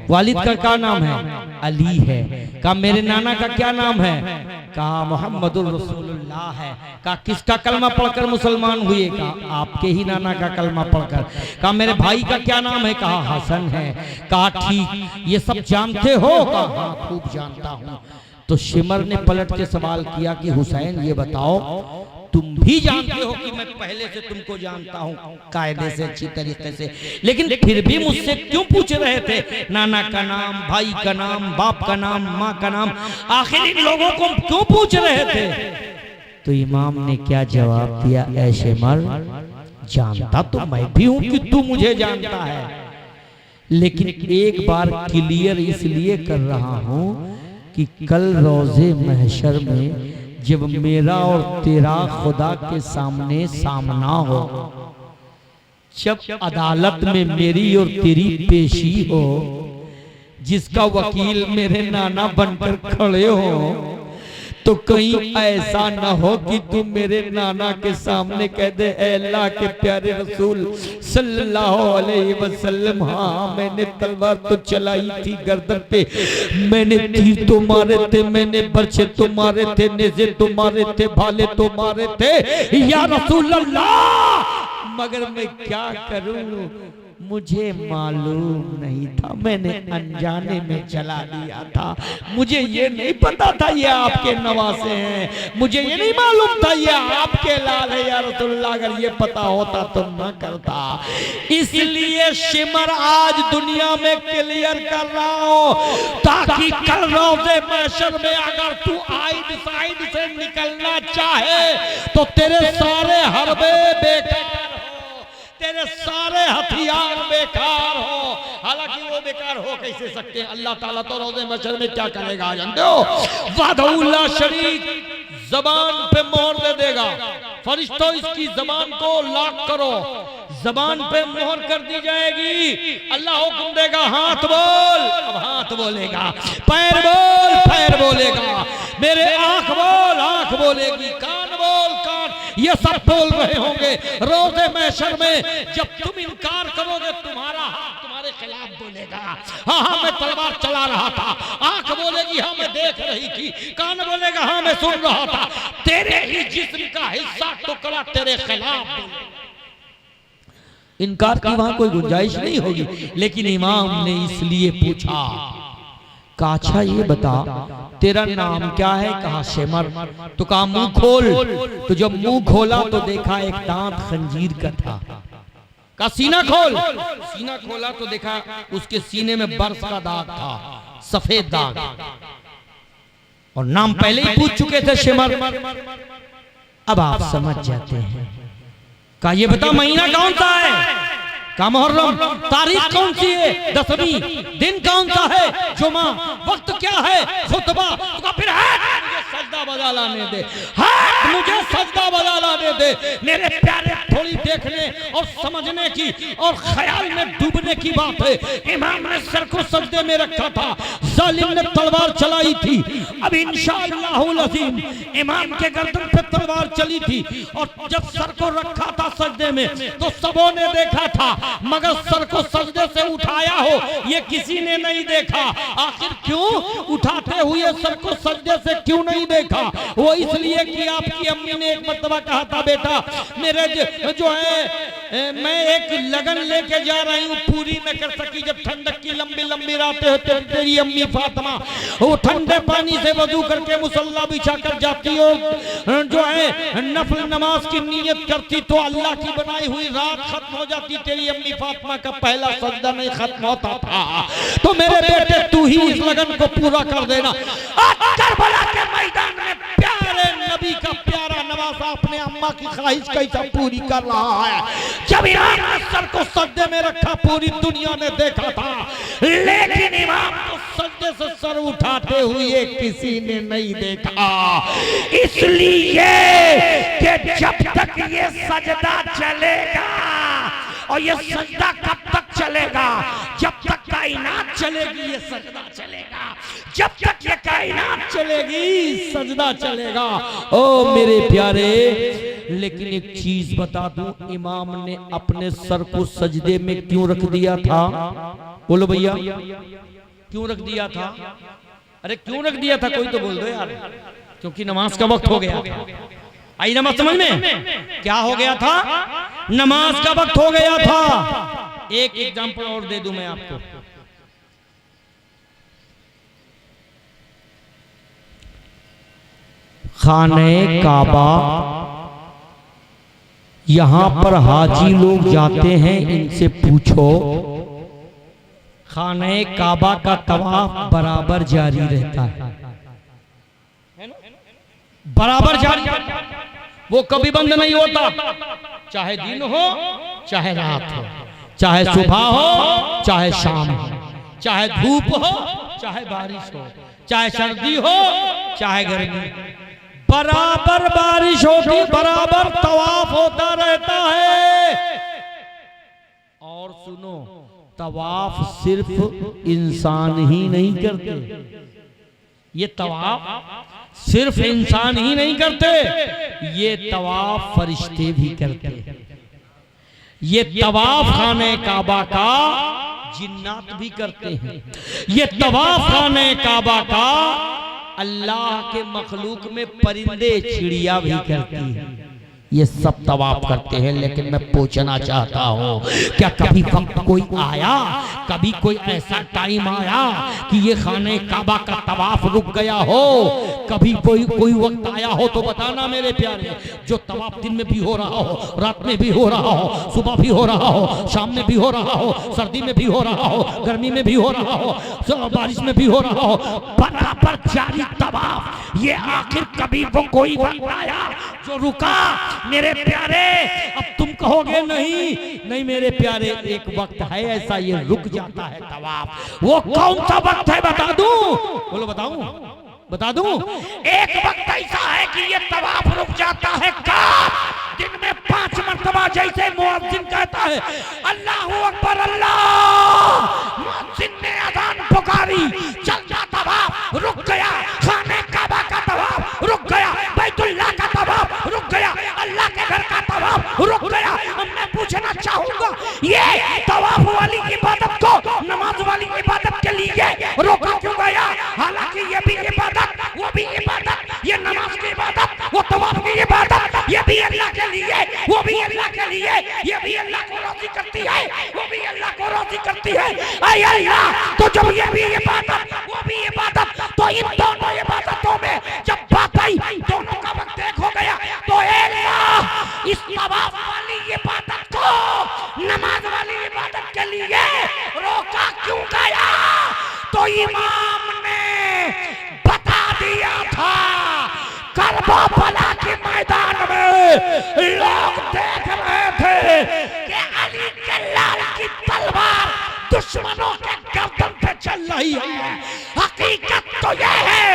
वालिद का क्या नाम है? अली है। कहा मेरे नाना का क्या नाम है? कहा मोहम्मदुर रसूलुल्लाह है। कहा किसका कलमा पढ़कर मुसलमान हुए? कहा आपके ही नाना का कलमा पढ़कर। कहा मेरे भाई का क्या नाम है? कहा हसन है। कहा ठीक, ये सब जानते हो? कहा हाँ खूब जानता हूँ। तो शिमर ने पलट के सवाल किया कि हुसैन ये बताओ, तुम भी जानते हो कि मैं पहले से तुमको जानता हूँ कायदे से, अच्छी तरीके से, लेकिन फिर भी मुझसे क्यों पूछ रहे थे नाना का नाम, भाई का नाम, बाप का नाम, माँ का नाम? आखिर इन लोगों को क्यों पूछ रहे थे? तो इमाम ने क्या जवाब दिया, ऐ शिमर, जानता तो मैं भी हूँ कि तू मुझे जानता है, लेकिन एक बार क्लियर इसलिए कर रहा हूँ कि कल रोजे महशर में जब मेरा और तेरा खुदा के सामने सामना हो, जब अदालत में मेरी और तेरी पेशी हो, जिसका वकील मेरे नाना बनकर खड़े हो, तो कहीं ऐसा न हो कि तुम मेरे नाना के सामने कह दे, अल्लाह के प्यारे रसूल सल्लल्लाहु अलैहि वसल्लम, हाँ मैंने तलवार तो चलाई थी गर्दन पे, मैंने तीर तो मारे थे, मैंने बर्छे तो मारे थे, नेज़े तो मारे थे, भाले तो मारे थे या रसूल अल्लाह, मगर मैं क्या करूं, मुझे मालूम नहीं था, मैंने अनजाने में चला दिया था, मुझे ये नहीं पता था ये आपके नवासे हैं, मुझे ये नहीं मालूम था ये आपके लाल है या रसूलुल्लाह, अगर ये पता होता तो न करता। इसलिए शिमर आज दुनिया में क्लियर कर रहा हो ताकि कल रोज़े महशर में अगर तू आइड साइड से निकलना चाहे तो तेरे सारे हरबे बेकार, तेरे सारे हथियार बेकार हो। हालांकि वो बेकार हो कैसे सकते हैं, अल्लाह ताला तो रोज़े महशर में क्या करेगा जानते हो, वादउल्लाह शरीफ जबान पे मोहर दे देगा, फरिश्तों इसकी जबान को लॉक करो, जबान पे मोहर कर दी जाएगी, अल्लाह हुक्म देगा हाथ बोल, अब हाथ बोलेगा, पैर बोल, पैर बोलेगा, मेरे आंख बोल, आंख बोलेगी, कान बोल, कान, ये सब बोल रहे होंगे रोज़े महशर में। जब तुम इनकार करोगे तुम्हारा हाथ तुम्हारे खिलाफ बोलेगा, हाँ हाँ मैं तलवार चला रहा था, आंख बोलेगी हाँ मैं देख रही थी, कान बोलेगा हाँ मैं सुन रहा था, तेरे ही जिस्म का हिस्सा टुकड़ा तेरे खिलाफ बोलेगा। इनकार की वहां कोई गुंजाइश नहीं होगी, लेकिन इमाम ने इसलिए पूछा, अच्छा ये बता तेरा नाम क्या है? कहा शेमर। तो कहा मुंह खोल। तो जब मुंह खोला तो देखा एक दांत खंजीर का था। कहा सीना खोल। सीना खोला तो देखा उसके सीने में बर्फ का दाग था, सफेद दाग, और नाम पहले ही पूछ चुके थे शेमर। अब आप समझ जाते हैं। कहा ये बता महीना कौन सा है? कहा मुहर्रम। तारीख कौन सी है? 10वीं। दिन कौन सा है? जुमा। वक्त क्या है? खुतबा। तो कहा फिर मुझे सजदा बजा लाने दे, मुझे सजदा बजा लाने दे। मेरे प्यारे थोड़ी देखने और समझने की और ख्याल में डूबने की बात है। इमाम ने सर को सजदे में रखा था, जालिम ने तलवार चलाई थी। अब इंशाअल्लाहुल अज़ीम इमाम के गर्दन पे तलवार चली थी, और जब सर को रखा था सजदे में तो सबों ने देखा था, मगर सर को सजदे से उठाया हो ये किसी ने नहीं देखा। आखिर क्यों? उठाते हुए सर को सजदे से क्यों नहीं देखा? वो इसलिए कि आपकी अम्मी ने एक मर्तबा कहा था, बेटा मेरे जो है मैं एक लगन लेके जा रही हूँ, पूरी न कर सकी। जब ठंडक की लंबी लंबी रातें होती, तेरी अम्मी फातिमा वो ठंडे पानी से वजू करके मुसल्ला बिछा कर जाती हो, जो है नफल नमाज की नीयत करती, तो अल्लाह की बनाई हुई रात खत्म हो जाती। तेरी अम्मी फातिमा का पहला सजदा नहीं खत्म होता था। तो मेरे बेटे तू ही इस लगन को पूरा कर देना। करबला के मैदान में प्यारे नबी का प्यारा नवासा अपने अम्मा की ख्वाहिश कैसे पूरी कर रहा है। जब इमाम ने सर को सजदे में रखा पूरी दुनिया ने देखा था, लेकिन इमाम को सजदे से सर उठाते हुए किसी ने नहीं देखा। इसलिए कि जब तक ये सजदा चलेगा, और ये सजदा कब तक चलेगा? जब तक कायनात चलेगी ये सजदा चलेगा। जब तक ये कायनात चलेगी सजदा चलेगा। ओ मेरे प्यारे, लेकिन एक चीज बता दूं, इमाम ने अपने सर को सजदे में क्यों रख दिया था? बोलो भैया, क्यों रख दिया था? अरे क्यों रख दिया था? कोई तो बोल दो यार। क्योंकि नमाज का वक्त हो गया था। आई नमाज समझ में? क्या हो गया था? नमाज का वक्त हो गया था। एक एग्जांपल और दे दूं मैं आपको। खाने काबा, यहां पर हाजी लोग जाते हैं, इनसे पूछो खाने काबा का तवाफ बराबर जारी रहता है, बराबर जारी, वो कभी बंद नहीं होता। चाहे दिन हो चाहे रात हो, चाहे सुबह हो चाहे शाम हो, चाहे धूप हो चाहे बारिश हो, चाहे सर्दी हो चाहे गर्मी, बराबर बारिश होती, बराबर तवाफ होता रहता है। और सुनो, तवाफ सिर्फ इंसान ही नहीं करते, ये तवाफ सिर्फ इंसान ही नहीं करते, ये तवाफ फरिश्ते भी करते। ये तवाफ खाने काबा का जिन्नात भी करते हैं। ये तवाफ खाने काबा का अल्लाह के मखलूक में परिंदे चिड़िया भी करती है। ये सब तवाफ करते हैं। लेकिन मैं पूछना चाहता हूँ, क्या कभी वक्त कोई आया, कभी कोई ऐसा टाइम आया कि ये खाने काबा का तवाफ रुक गया हो? कभी कोई वक्त आया हो तो बताना मेरे प्यारे। जो तवाफ दिन में भी हो रहा हो, रात में भी हो रहा हो, सुबह भी हो रहा हो, शाम में भी हो रहा हो, सर्दी में भी हो रहा हो, गर्मी में भी हो रहा हो, बारिश में भी हो रहा हो, बराबर जारी तवाफ। ये आखिर कभी वो कोई वक्त आया जो रुका? मेरे प्यारे, अब तुम कहोगे नहीं मेरे प्यारे, एक वक्त है ऐसा ये रुक जाता है तवाफ। वो कौन सा वक्त है बता दूं? बोलो बताऊं? बता दूं? एक वक्त ऐसा है कि ये तवाफ रुक जाता है। कब? दिन में 5 मरतबा, जैसे मुअज्जिन कहता है अल्लाहू अकबर अल्लाह, मुअज्जिन ने अज़ान पुकारी, चलता तवाफ रुक गया, खाने काबा का तवाफ रुक गया, बैतुल्लाह का तवाफ रुक गया, अल्लाह के घर का तवाफ रुक गया। मैं पूछना चाहूंगा, ये तवाफ वाली इबादत को नमाज वाली इबादत के लिए रोका क्यों गया? हालांकि ये भी इबादत, वो भी इबादत, ये नमाज की इबादत, वो तवाफ की इबादत, ये भी अल्लाह के लिए, वो भी अल्लाह के लिए, ये भी अल्लाह को राज़ी करती है, वो भी अल्लाह को राज़ी करती है। ऐ अल्लाह, तो जब ये भी इबादत वो भी इबादत, तो इन दोनों इबादत बातों में जब बात आई दोनों का वक्त एक हो गया तो इस तवाफ वाली इबादत को नमाज वाली इबादत के लिए रोका क्यों गया? तो इमाम ने बता दिया था करबला के मैदान में लोग देख रहे थे कि अली के लाल की तलवार दुश्मनों के गर्दन पे चल रही है। हकीकत तो यह है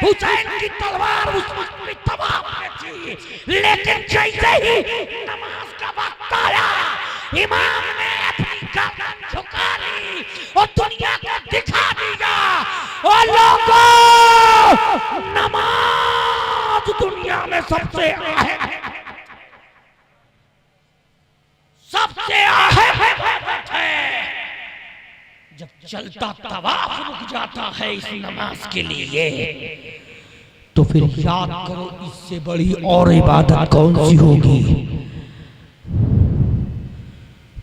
हुसैन की तलवार उस वक्त भी तवाफ में थी, लेकिन जैसे ही नमाज का वक्त आया इमाम ने अपनी गर्दन झुका ली और दुनिया को दिखा दिया और लोगों नमाज दुनिया में सबसे अहम है। जब चलता तवाफ रुक जाता है इस नमाज के लिए तो फिर याद करो इससे बड़ी और इबादत कौन सी होगी।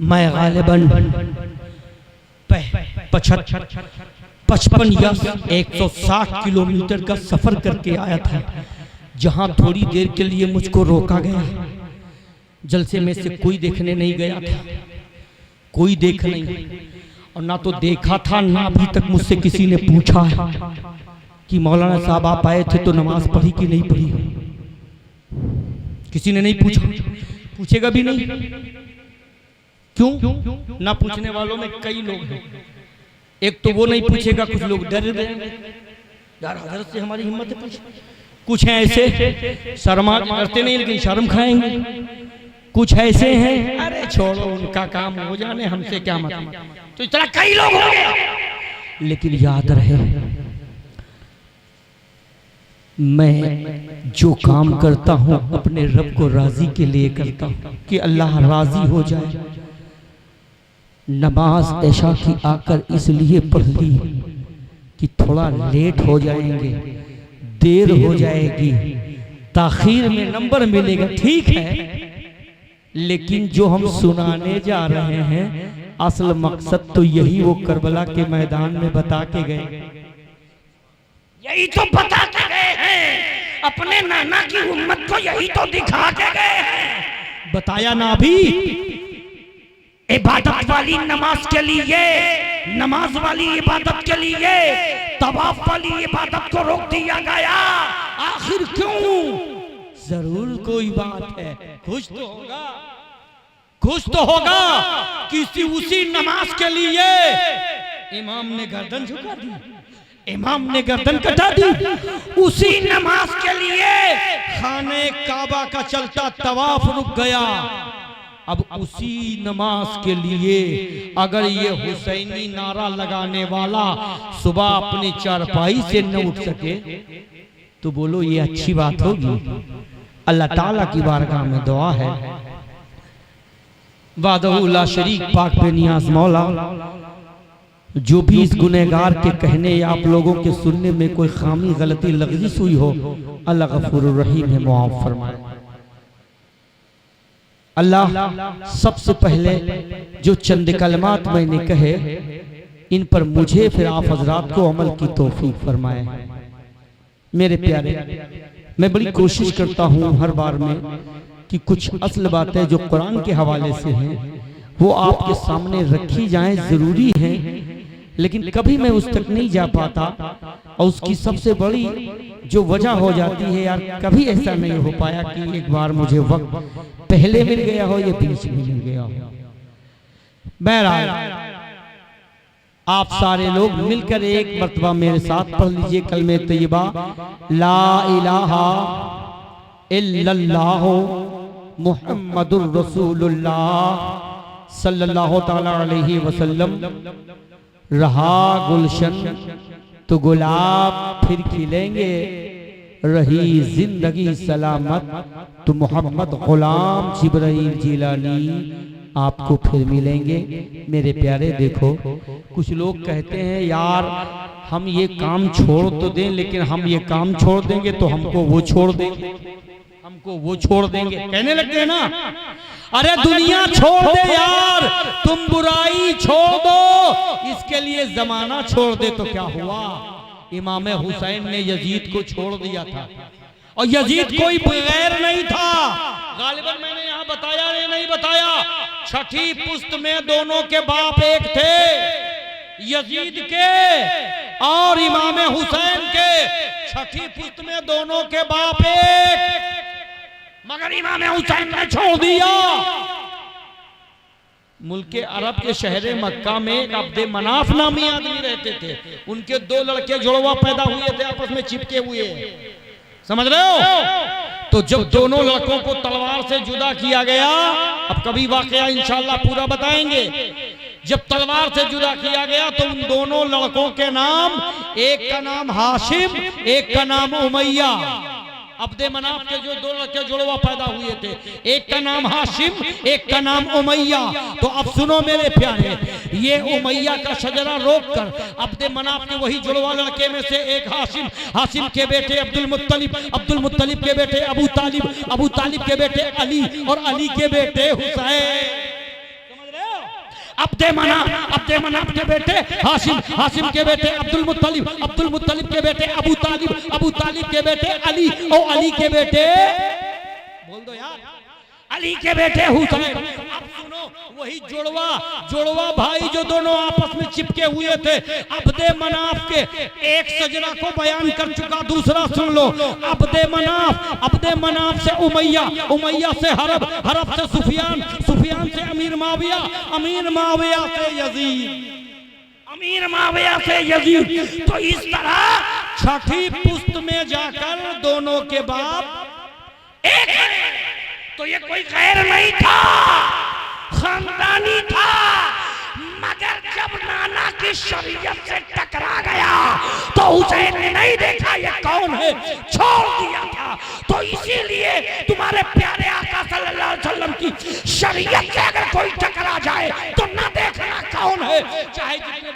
मैं गालिबन 55 या 160 किलोमीटर का सफर करके आया था, जहां थोड़ी देर के लिए मुझको रोका गया। जलसे में से कोई देखने नहीं गया था, कोई देख नहीं, और ना तो देखा था ना अभी तक मुझसे किसी ने पूछा है कि मौलाना साहब आप आए थे तो नमाज पढ़ी कि नहीं पढ़ी। किसी ने नहीं पूछा, पूछेगा भी नहीं। क्यों? ना पूछने वालों में कई लोग हैं। एक तो वो नहीं पूछेगा, कुछ लोग डर रहे यार हजरत से हमारी हिम्मत है पूछ। कुछ हैं ऐसे शर्मा करते नहीं लेकिन शर्म खाएंगे। कुछ ऐसे हैं अरे छोड़ो उनका काम हो जाने, हमसे क्या मतलब। तो इतना कई लोग होंगे, लेकिन याद रहे मैं जो काम करता हूं अपने रब को राजी के लिए करता हूं कि अल्लाह राजी हो जाए। नमाज ऐशा की आकर इसलिए पढ़ ली कि थोड़ा लेट हो जाएंगे, देर हो जाएगी, ताखीर में नंबर मिलेगा, ठीक है, लेकिन जो हम सुनाने जा रहे हैं असल मकसद तो यही वो करबला के मैदान में बता के गए। यही तो बता के गए हैं, अपने नाना की उम्मत को यही तो दिखा के गए हैं। बताया ना भी इबादत वाली नमाज के लिए, नमाज वाली इबादत के लिए तवाफ वाली इबादत को रोक दिया गया। आखिर क्यों? जरूर कोई बात है, कुछ तो होगा, कुछ तो होगा। किसी उसी नमाज के लिए इमाम ने गर्दन झुका दी, इमाम ने गर्दन कटा दी। उसी नमाज के लिए खाने काबा का चलता तवाफ रुक गया। अब उसी नमाज के लिए अगर ये हुसैनी नारा लगाने वाला सुबह अपनी चारपाई से न उठ सके तो बोलो ये अच्छी बात होगी? अल्लाह ताला की बारगाह में दुआ है, वादहू ला शरीक पाक बेनियाज मौला, जो भी इस गुनहगार के कहने या आप लोगों के सुनने में कोई खामी गलती लग़ज़िश हुई हो अल्लाह गफूरुर रहीम है, मुआफ़ फरमाए। अल्लाह सबसे पहले जो चंद कलमात मैंने कहे इन पर मुझे फिर आप हजरात को अमल की तौफीक फरमाए। मेरे प्यारे, मैं बड़ी कोशिश करता हूँ हर बार में कि कुछ असल बातें जो कुरान के हवाले से हैं वो आपके सामने रखी जाएं, जरूरी हैं, लेकिन कभी मैं उस तक नहीं जा पाता। और उसकी सबसे बड़ी जो वजह हो जाती है यार, कभी ऐसा नहीं हो पाया कि एक बार मुझे वक्त पहले मिल गया हो या बीच में मिल गया हो। बहरहाल आप सारे लोग मिलकर एक मर्तबा मेरे साथ पढ़ लीजिए कलमे तैयबा ला इलाहा इल्लल्लाह मुहम्मदुर रसूलुल्लाह सल्लल्लाहु तआला अलैहि वसल्लम। रहा गुलशन तो गुलाब फिर खिलेंगे, रही जिंदगी सलामत तो मोहम्मद गुलाम जिब्राइल जिलानी आपको फिर मिलेंगे। मेरे प्यारे देखो, कुछ लोग कहते हैं यार हम ये काम छोड़ तो दें, लेकिन हम ये काम छोड़ देंगे तो हमको वो छोड़ देंगे, हमको वो छोड़ देंगे, कहने लगते हैं ना। अरे दुनिया छोड़ दे यार, तुम बुराई छोड़ दो, इसके लिए जमाना छोड़ दे तो क्या हुआ, इमाम हुसैन ने यजीद को छोड़ दिया था और यजीद कोई बगैर नहीं था। गालिबन मैंने यहाँ बताया नहीं बताया, छठी पुश्त में दोनों के बाप एक थे, यजीद के और इमाम हुसैन के। छठी पुश्त में दोनों के बाप एक, मगर इमाम हुसैन ने छोड़ दिया। मुल्क अरब के शहर मक्का में एक अब्दे मनाफ नामी आदमी रहते थे, उनके 2 लड़के जुड़वा पैदा हुए थे, आपस में चिपके हुए, समझ रहे हो। तो जब दोनों लड़कों को तलवार से जुदा किया गया, अब कभी वाकया इंशाल्लाह पूरा बताएंगे, जब तलवार से जुदा किया गया तो उन दोनों लड़कों के नाम, एक का नाम हाशिम, एक का नाम उमैया। अब्दे मनाफ के जो 2 लड़के जुड़वा पैदा हुए थे, एक का नाम हाशिम, एक का नाम उमैया। तो अब सुनो मेरे प्यारे, ये उमैया का शजरा रोककर अब्दे मनाफ के वही जुड़वा लड़के में से एक हाशिम, हाशिम के बेटे अब्दुल मुत्तलिब, अब्दुल मुत्तलिब के बेटे अबू तालिब, अबू तालिब के बेटे अली और अली के बेटे हुसैन। अब्दे मनाफ के बेटे हाशिम, हाशिम के बेटे अब्दुल मुत्तलिब, अब्दुल मुत्तलिब के बेटे अबू तालिब, अबू तालिब के बेटे अली और अली के बेटे, बोल दो यार, अली के बेटे हुसैन। अब सुनो, वही जुड़वा भाई जो दोनों आपस में चिपके हुए थे, अब्दे मनाफ के एक सजरा को बयान कर चुका, दूसरा सुन लो। अब्दे मनाफ से उमैया, उमैया से हरब, हरब से सुफियान, सुफियान से अमीर माविया, अमीर माविया से यजीद, अमीर माविया से यजीद। तो इस तरह छठी पुश्त में जाकर दोनों के बाप एक। तो ये कोई गैर नहीं था, खानदानी था, मगर जब नाना की शरीयत से टकरा गया तो हुसैन ने नहीं देखा ये कौन है, छोड़ दिया था। तो इसीलिए तुम्हारे प्यारे आका सल्लल्लाहु अलैहि वसल्लम की शरीयत से अगर कोई टकरा जाए तो ना देखना कौन है, चाहे जितने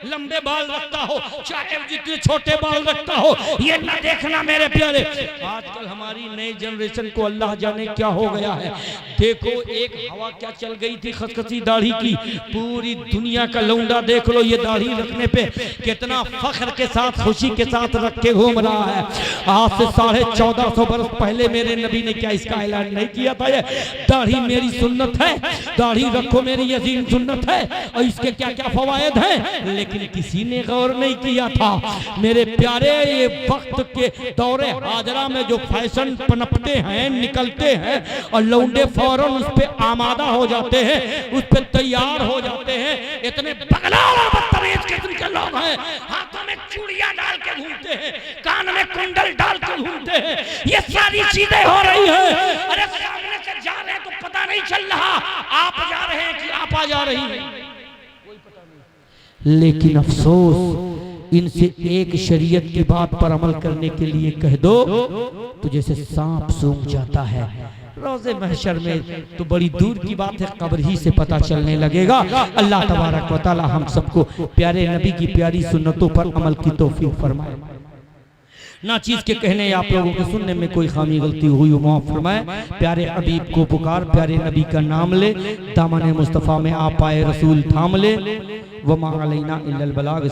लंबे बाल रखता हो, चाहे जितने छोटे बाल रखता हो, ये ना देखना मेरे प्यारे। आजकल हमारी नई जनरेशन को अल्लाह जाने क्या हो गया है। देखो एक हवा क्या चल गई थी खसखसी दाढ़ी की, पूरी दुनिया का लौंडा देख लो ये दाढ़ी रखने पे कितना फख्र के साथ, खुशी के साथ रख के घूम रहा है। आज से 1450 बरस पहले मेरे नबी ने क्या इसका ऐलान नहीं किया था, ये दाढ़ी मेरी सुन्नत है, दाढ़ी रखो मेरी यजीन सुन्नत है और इसके क्या क्या फवायद हैं, लेकिन किसी ने गौर नहीं किया था। मेरे प्यारे, ये वक्त के दौरे हाजरा में जो फैशन पनपते हैं, निकलते हैं और लौंडे फौरन उस पे आमादा हो जाते हैं, उस पे तैयार हो जाते हैं। इतने पगला और बदतमीज किस्म के लोग हैं, हाथों में चूड़ियां डाल के घूमते हैं, कान में कुंडल डाल के घूमते हैं, ये सारी चीजें हो रही हैं। अरे सामने से जा रहे हैं तो पता नहीं चल रहा आप जा रहे हैं कि आप आ जा रही हैं, लेकिन अफसोस इनसे एक शरीयत की बात पर अमल करने के लिए कह दो तो जैसे सांप सूंघ जाता है। रोज़े महशर में तो बड़ी दूर की बात है, कब्र ही से पता चलने लगेगा। अल्लाह तबारक व तआला हम सबको प्यारे नबी की प्यारी सुन्नतों पर अमल की तौफीक फरमाए। ना चीज के कहने आप लोगों के सुनने में कोई खामी गलती हुई हो माफ फरमाए। प्यारे हबीब को पुकार, प्यारे नबी का नाम ले, दामन मुस्तफ़ा में आप आए रसूल थाम ले। वमा अलैना इल्लल बलाग।